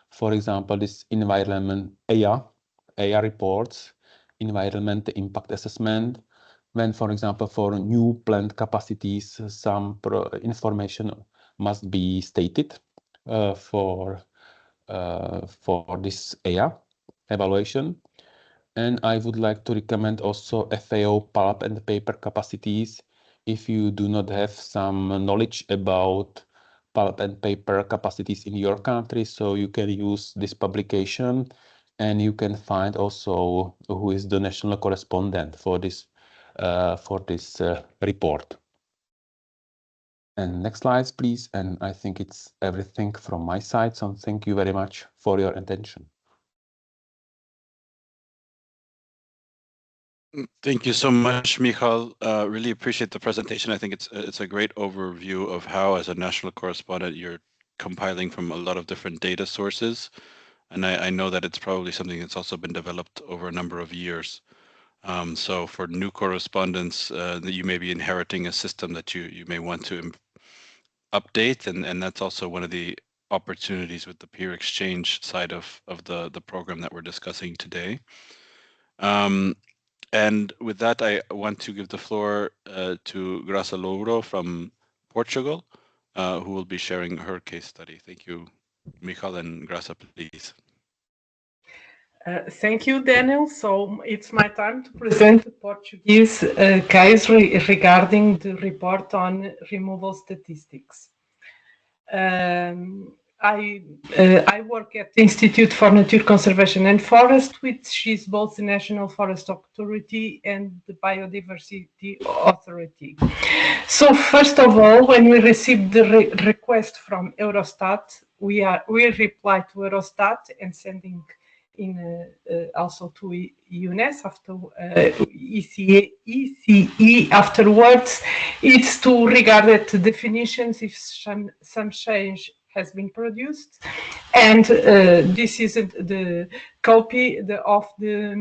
For example, this environment EIA reports, environment impact assessment, when, for example, for new plant capacities, some information must be stated for this EIA evaluation. And I would like to recommend also FAO pulp and paper capacities if you do not have some knowledge about pulp and paper capacities in your country. So you can use this publication, and you can find also who is the national correspondent for this report. And next slides, please. And I think it's everything from my side. So thank you very much for your attention. Thank you so much, Michal. Really appreciate the presentation. I think it's a great overview of how, as a national correspondent, you're compiling from a lot of different data sources. And I know that it's probably something that's also been developed over a number of years. So for new correspondents, that you may be inheriting a system that you may want to update, and that's also one of the opportunities with the peer exchange side of the program that we're discussing today. And with that, I want to give the floor to Graça Louro from Portugal, who will be sharing her case study. Thank you, Michal and Graça, please. Thank you, Daniel. So it's my time to present the Portuguese case regarding the report on removal statistics. I work at the Institute for Nature Conservation and Forest, which is both the National Forest Authority and the Biodiversity Authority. So first of all, when we received the request from Eurostat, we replied to Eurostat and sending in also to UNES after ECE afterwards. It's to regard at the definitions if some change has been produced, and this is the copy of the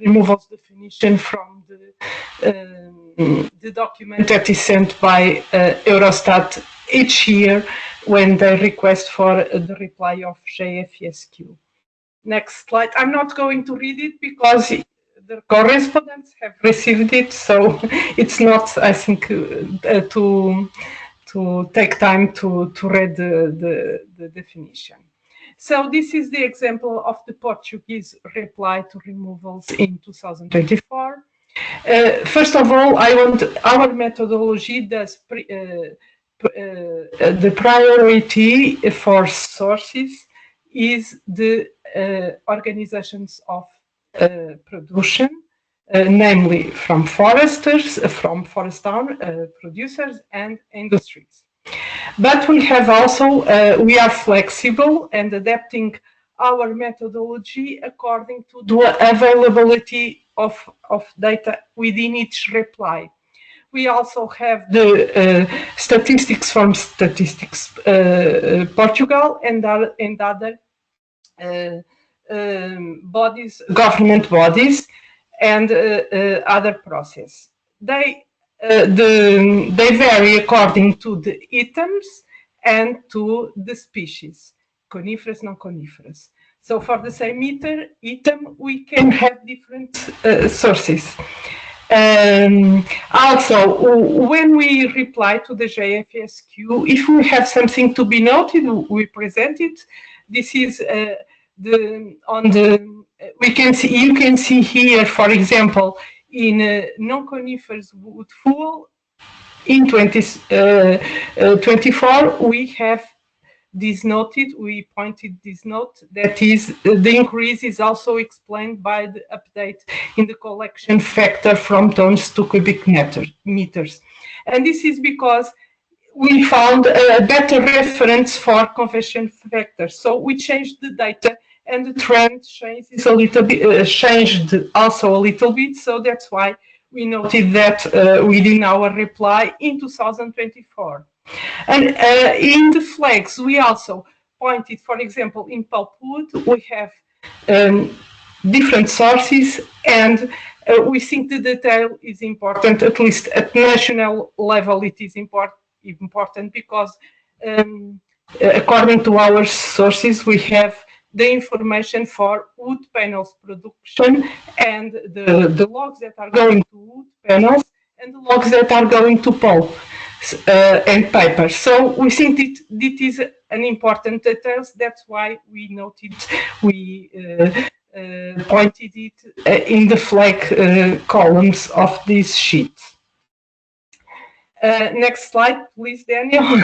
removals definition from the document that is sent by Eurostat each year when they request for the reply of JFSQ. Next slide. I'm not going to read it because the correspondents have received it, so it's not, I think, to take time to read the definition. So this is the example of the Portuguese reply to removals in 2024. First of all, I want our methodology does the priority for sources is the organizations of production, namely from foresters, from forest producers and industries. But we have also, we are flexible and adapting our methodology according to the availability of data within each reply. We also have the statistics from Statistics Portugal and other bodies, government bodies, and other process. They vary according to the items and to the species, coniferous, non-coniferous. So for the same item, we can have different sources. Also, when we reply to the JFSQ, if we have something to be noted, we present it. This is we can see, you can see here, for example, in non-coniferous wood fuel in 2024, we have this noted, we pointed this note, that is, the increase is also explained by the update in the collection factor from tons to cubic meters. And this is because we found a better reference for conversion factor. So we changed the data and the trend changes a little bit, changed also a little bit. So that's why we noted that within our reply in 2024. And in the flags, we also pointed, for example, in pulpwood, we have different sources, and we think the detail is important, at least at national level it is important because according to our sources, we have the information for wood panels production and the logs that are going to wood panels and the logs that are going to pulp and paper. So we think that this is an important detail. That's why we noted, we pointed it in the flag columns of this sheet. Next slide, please, Daniel.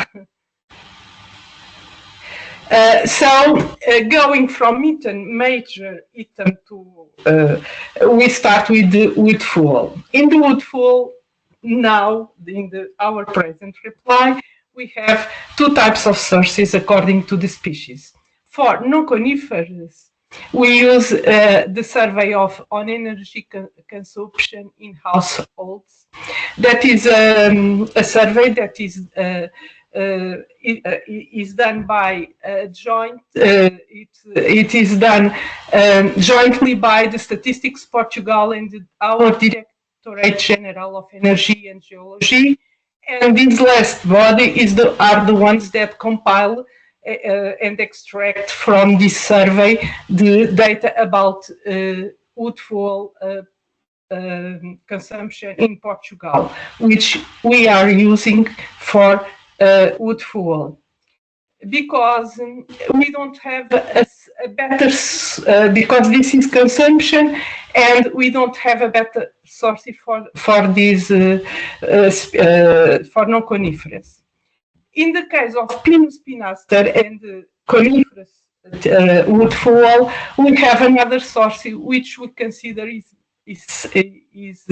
Going from major item to, we start with the wood fuel. In the wood fuel, now, in our present reply, we have two types of sources according to the species. For non-coniferous, we use the survey on energy consumption in households. That is a survey that is done by joint. It is done jointly by the Statistics Portugal and our Directorate General of Energy and Geology, and this last body are the ones that compile and extract from this survey the data about wood fuel consumption in Portugal, which we are using for wood fuel. Because we don't have a better, because this is consumption, and we don't have a better source for these for non-coniferous. In the case of Pinus pinaster and coniferous wood fuel, we have another source which we consider is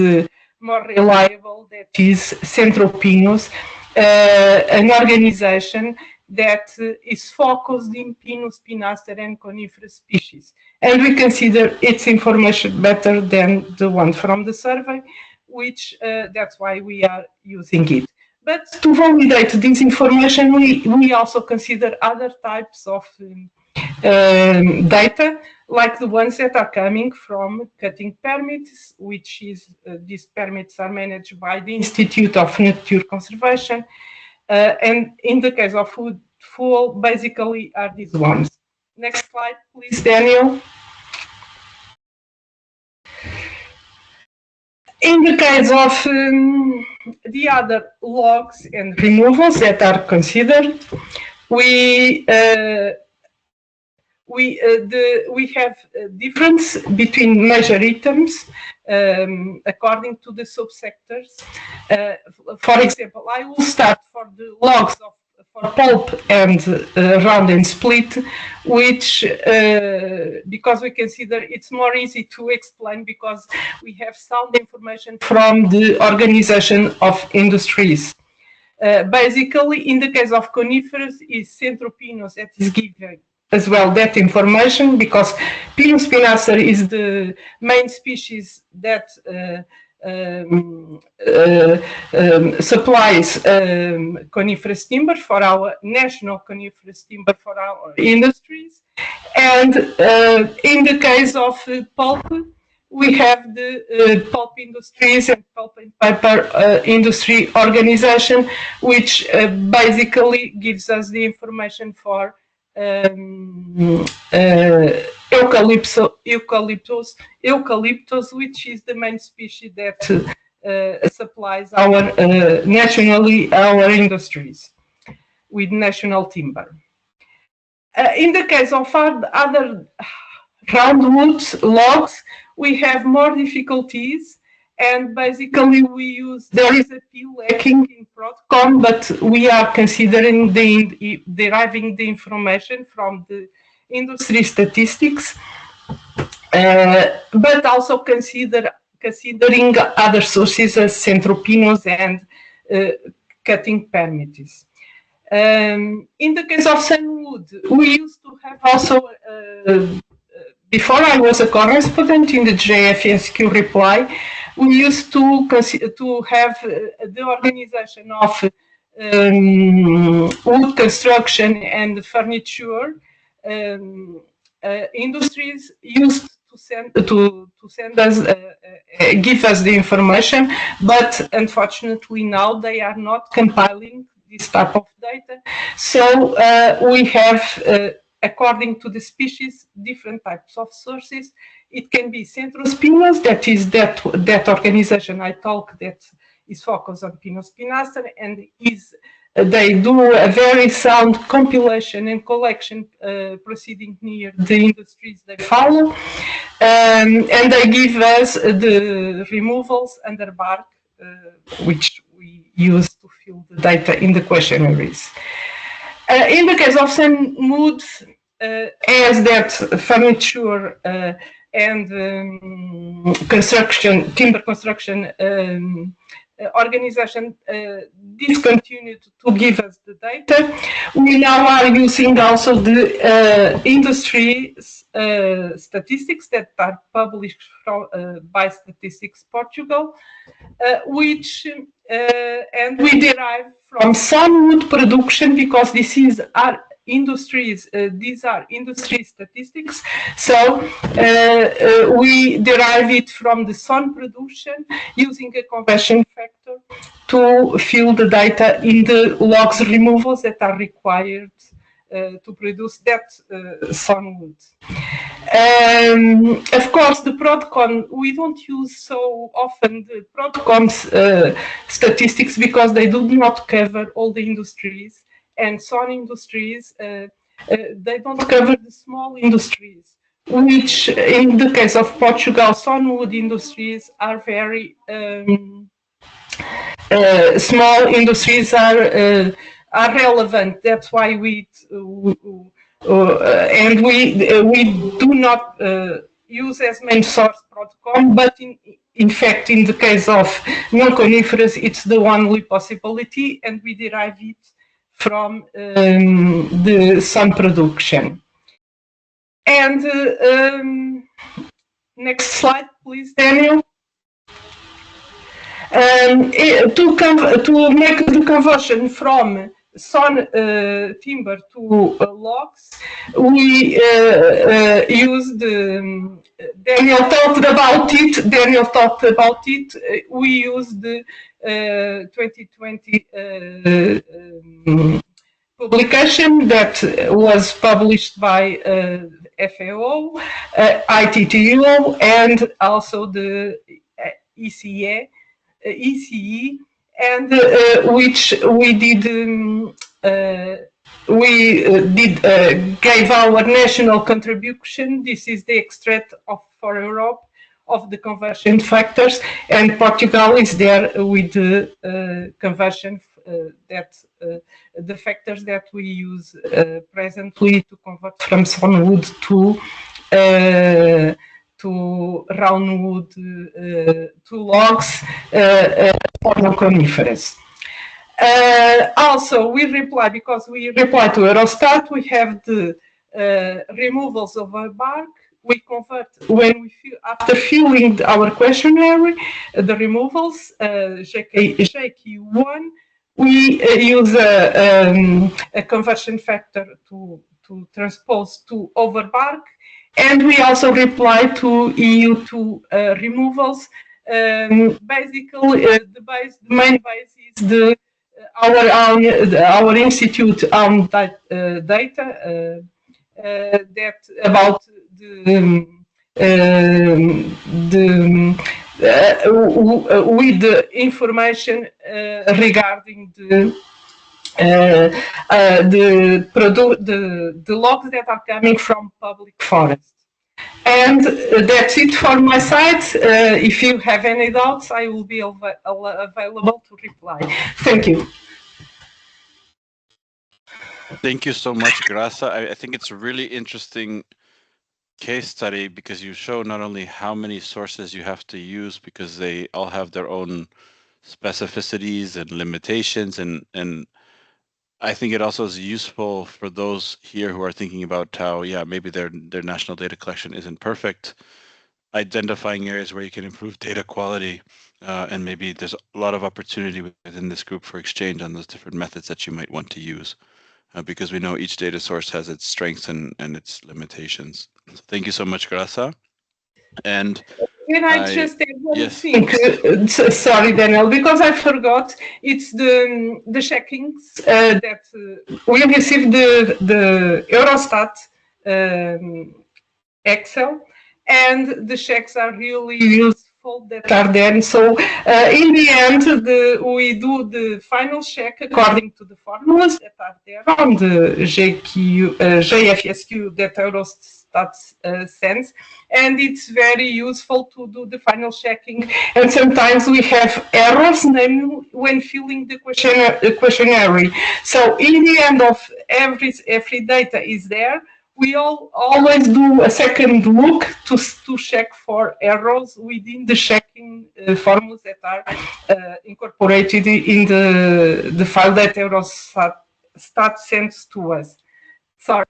more reliable. That is Centropinus, an organization that is focused in Pinus pinaster and coniferous species. And we consider its information better than the one from the survey, which that's why we are using it. But to validate this information, we also consider other types of data, like the ones that are coming from cutting permits, which is these permits are managed by the Institute of Nature Conservation. And in the case of wood fuel, basically are these ones. Next slide, please, Daniel. In the case of the other logs and removals that are considered, we have a difference between major items according to the subsectors. For example, I will start for the logs for pulp and round and split, which because we consider it's more easy to explain because we have sound information from the Organization of Industries. Basically, in the case of coniferous, is Centropinus that is given as well that information, because Pinus pinaster is the main species that supplies coniferous timber for our national coniferous timber for our industries. And in the case of pulp, we have the pulp industries and pulp and paper industry organization, which basically gives us the information for eucalyptus, which is the main species that supplies our nationally our industries with national timber. In the case of other roundwood logs, we have more difficulties, and basically we use, there is a P lacking in Protocon, but we are considering deriving the information from the industry statistics, but also considering other sources as Centropinus and cutting permits. In the case of sunwood, we used to have also, before I was a correspondent in the JFSQ reply, we used to have the organization of wood construction and furniture industries used to send us give us the information, but unfortunately now they are not compiling this type of data. So we have, according to the species, different types of sources. It can be Centrospinus, that is that organization I talked that is focused on Pinus pinaster, and they do a very sound compilation and collection proceeding near the industries they follow, and they give us the removals under bark, which we use to fill the data in the questionnaires. In the case of some woods, as that furniture and timber construction organization discontinued to give us the data, we now are using also the industry statistics that are published by Statistics Portugal, which and we derive from some wood production, because this is our industries, these are industry statistics. So we derive it from the sun production using a conversion factor to fill the data in the logs removals that are required to produce that sawnwood. Of course, the Prodcon, we don't use so often the Prodcon's statistics because they do not cover all the industries, and sawn industries, they don't cover the small industries, which in the case of Portugal, sawnwood industries are very small industries are relevant. That's why we do not use as main source Prodcon, but in fact, in the case of non-coniferous, it's the only possibility, and we derive it from the sun production. And next slide, please, Daniel. To make the conversion from sawn timber to logs, we use Daniel talked about it. We use the 2020 publication that was published by FAO, ITTO, and also the ECE, and which we did gave our national contribution. This is the extract for Europe of the conversion factors, and Portugal is there with the conversion the factors that we use presently to convert from sawnwood to roundwood to logs for non-coniferous. Also, we reply to Eurostat. We have the removals of our bark. We convert after filling our questionnaire, the removals JQ1. We use a conversion factor to transpose to overbark, and we also reply to EU2 removals. Basically, the main base is our institute data that about with the information regarding the logs that are coming from public forests. And that's it for my side. If you have any doubts, I will be available to reply. Thank you. Thank you so much, Graça. I think it's a really interesting case study because you show not only how many sources you have to use because they all have their own specificities and limitations, and I think it also is useful for those here who are thinking about how, yeah, maybe their national data collection isn't perfect, identifying areas where you can improve data quality, and maybe there's a lot of opportunity within this group for exchange on those different methods that you might want to use, because we know each data source has its strengths and its limitations. So thank you so much, Graça. And can I just add one thing? Sorry, Daniel, because I forgot. It's the checkings that we received the Eurostat Excel, and the checks are really useful that are there. So in the end, we do the final check according to the formulas that are there on the JFSQ that Eurostat sends, and it's very useful to do the final checking. And sometimes we have errors, namely when filling the questionnaire. So in the end of every data is there. We always do a second look to check for errors within the checking formulas that are incorporated in the file that Eurostat sends to us. Sorry.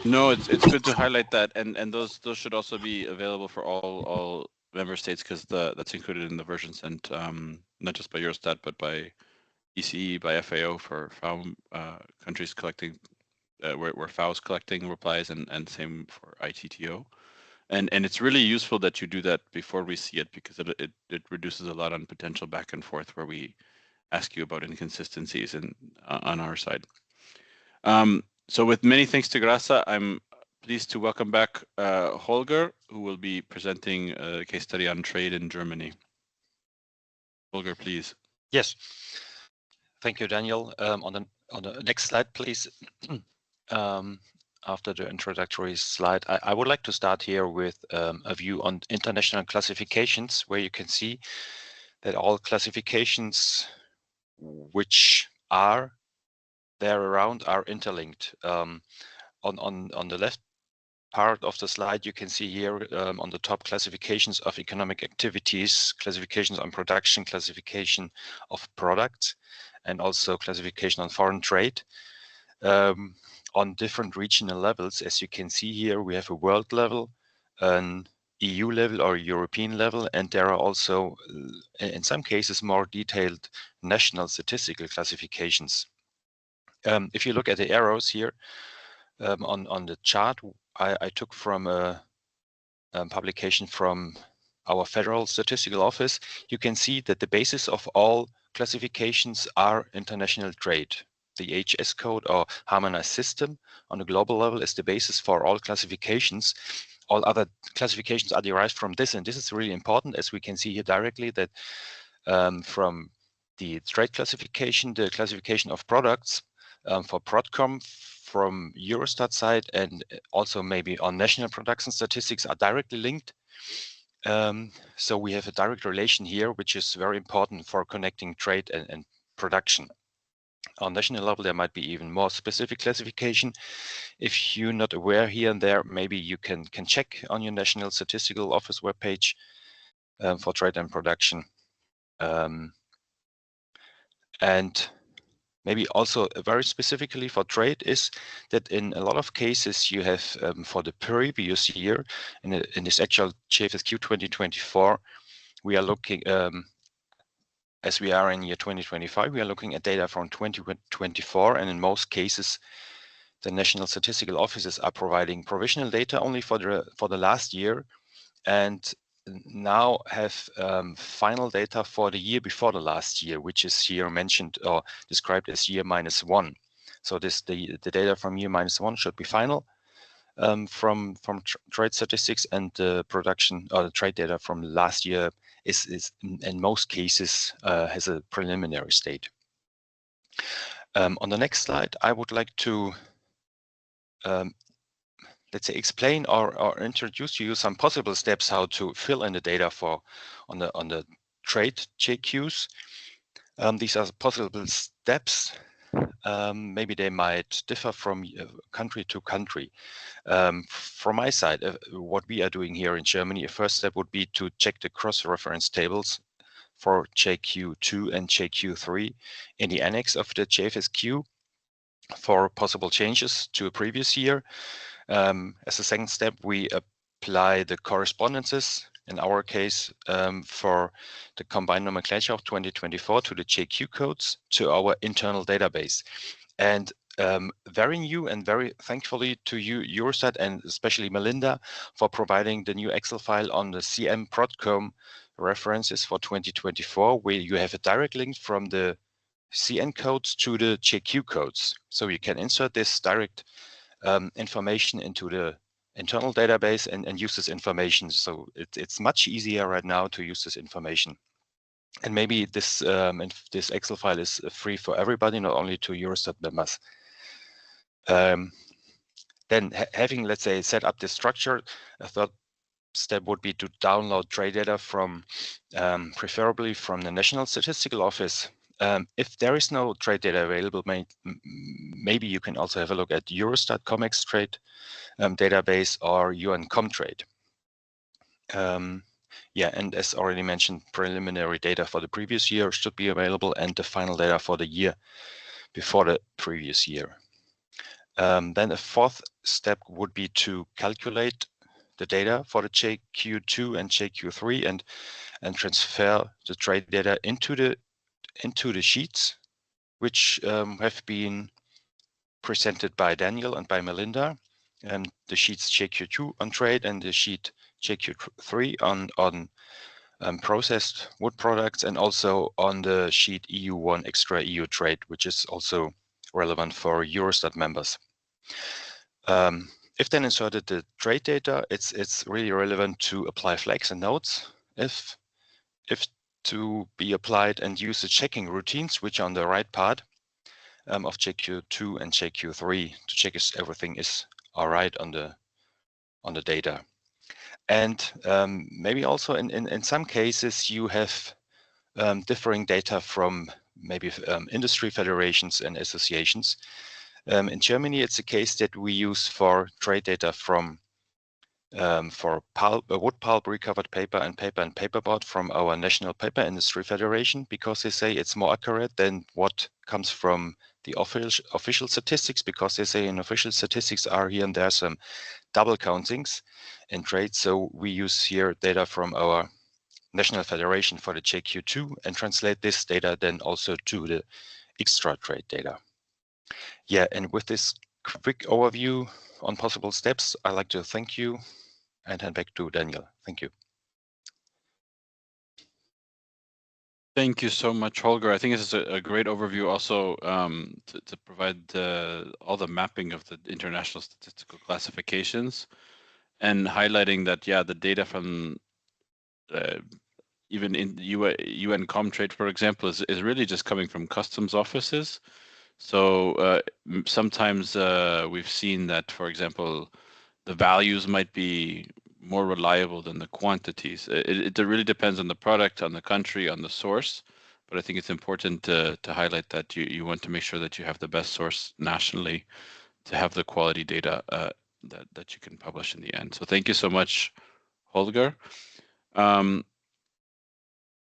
No, it's good to highlight that, and those should also be available for all member states because that's included in the version sent, not just by Eurostat but by ECE, by FAO for FAO countries collecting. Where FAO is collecting replies, and same for ITTO, and it's really useful that you do that before we see it because it reduces a lot on potential back and forth where we ask you about inconsistencies on our side. So with many thanks to Grasa, I'm pleased to welcome back Holger, who will be presenting a case study on trade in Germany. Holger, please. Yes, thank you, Daniel. On the next slide, please. After the introductory slide, I would like to start here with a view on international classifications, where you can see that all classifications which are there around are interlinked. On the left part of the slide, you can see here on the top classifications of economic activities, classifications on production, classification of products, and also classification on foreign trade. On different regional levels, as you can see here, we have a world level, an EU level or European level, and there are also, in some cases, more detailed national statistical classifications. If you look at the arrows here on the chart, I took from a publication from our Federal Statistical Office. You can see that the basis of all classifications are international trade. The HS code or harmonized system on a global level is the basis for all classifications. All other classifications are derived from this, and this is really important, as we can see here directly that from the trade classification, the classification of products for Prodcom from Eurostat side, and also maybe on national production statistics are directly linked. So we have a direct relation here, which is very important for connecting trade and production. On national level, there might be even more specific classification. If you're not aware here and there, maybe you can check on your National Statistical Office webpage for trade and production. And maybe also very specifically for trade is that in a lot of cases you have for the previous year, in this actual JFSQ 2024, we are looking, as we are in year 2025, we are looking at data from 2024, and in most cases, the National Statistical Offices are providing provisional data only for the last year, and now have final data for the year before the last year, which is here mentioned or described as year -1. So the data from year -1 should be final from trade statistics, and the production or the trade data from last year is in most cases has a preliminary state. On the next slide, I would like to let's say explain or introduce you some possible steps how to fill in the data for on the trade JQs. These are possible steps. Maybe they might differ from country to country. From my side, what we are doing here in Germany, a first step would be to check the cross-reference tables for JQ2 and JQ3 in the annex of the JFSQ for possible changes to a previous year. As a second step, we apply the correspondences, in our case, for the combined nomenclature of 2024 to the JQ codes to our internal database. And very new and very thankfully to you, Eurostat, and especially Melinda, for providing the new Excel file on the CM Prodcom references for 2024, where you have a direct link from the CN codes to the JQ codes. So you can insert this direct information into the internal database and use this information. So it's much easier right now to use this information. And maybe this this Excel file is free for everybody, not only to Eurostat members. Then having, let's say, set up this structure, a third step would be to download trade data from, preferably from the National Statistical Office. If there is no trade data available, maybe you can also have a look at Eurostat COMEX trade database or UN Comtrade. Yeah, and as already mentioned, preliminary data for the previous year should be available, and the final data for the year before the previous year. Then a fourth step would be to calculate the data for the JQ2 and JQ3 and transfer the trade data into the sheets, which have been presented by Daniel and by Melinda. The sheets JQ2 on trade and the sheet JQ3 on processed wood products, and also on the sheet EU1 extra EU trade, which is also relevant for Eurostat members. If then inserted the trade data, it's really relevant to apply flags and notes if to be applied, and use the checking routines, which are on the right part of JQ2 and JQ3 to check if everything is all right on the data. And maybe also in some cases you have differing data from maybe industry federations and associations. In Germany, it's a case that we use for trade data from for wood pulp, recovered paper, and paperboard from our National Paper Industry Federation, because they say it's more accurate than what comes from the official statistics, because they say in official statistics are here and there some double countings in trade. So we use here data from our National Federation for the JQ2 and translate this data then also to the extra trade data. Yeah, and with this quick overview on possible steps, I'd like to thank you and hand back to Daniel. Thank you. Thank you so much, Holger. I think this is a great overview also to provide all the mapping of the international statistical classifications, and highlighting that, yeah, the data from even in UN Comtrade, for example, is really just coming from customs offices. So sometimes we've seen that, for example, the values might be more reliable than the quantities. It really depends on the product, on the country, on the source. But I think it's important to highlight that you want to make sure that you have the best source nationally to have the quality data that you can publish in the end. So thank you so much, Holger.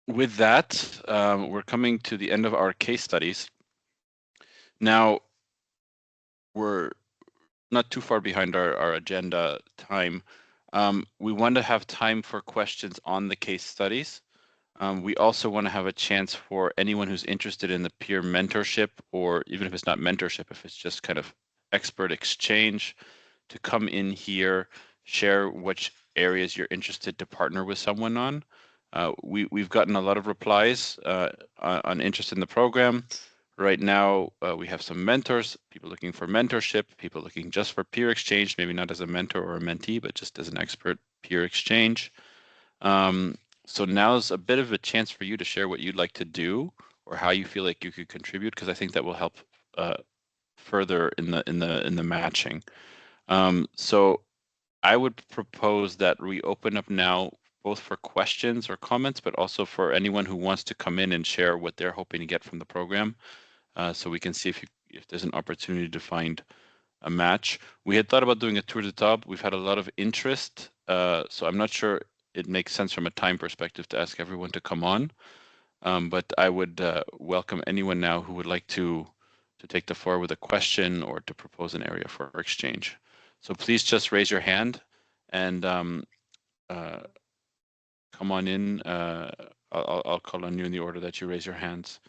With that, we're coming to the end of our case studies. Now, we're not too far behind our agenda time. We want to have time for questions on the case studies. We also want to have a chance for anyone who's interested in the peer mentorship, or even if it's not mentorship, if it's just kind of expert exchange, to come in here, share which areas you're interested to partner with someone on. We've gotten a lot of replies on interest in the program. Right now, we have some mentors, people looking for mentorship, people looking just for peer exchange, maybe not as a mentor or a mentee, but just as an expert peer exchange. So now's a bit of a chance for you to share what you'd like to do or how you feel like you could contribute, because I think that will help further in the matching. So I would propose that we open up now both for questions or comments, but also for anyone who wants to come in and share what they're hoping to get from the program. So we can see if there's an opportunity to find a match. We had thought about doing a tour de table. We've had a lot of interest, so I'm not sure it makes sense from a time perspective to ask everyone to come on. But I would welcome anyone now who would like to take the floor with a question or to propose an area for exchange. So please just raise your hand and come on in. I'll call on you in the order that you raise your hands.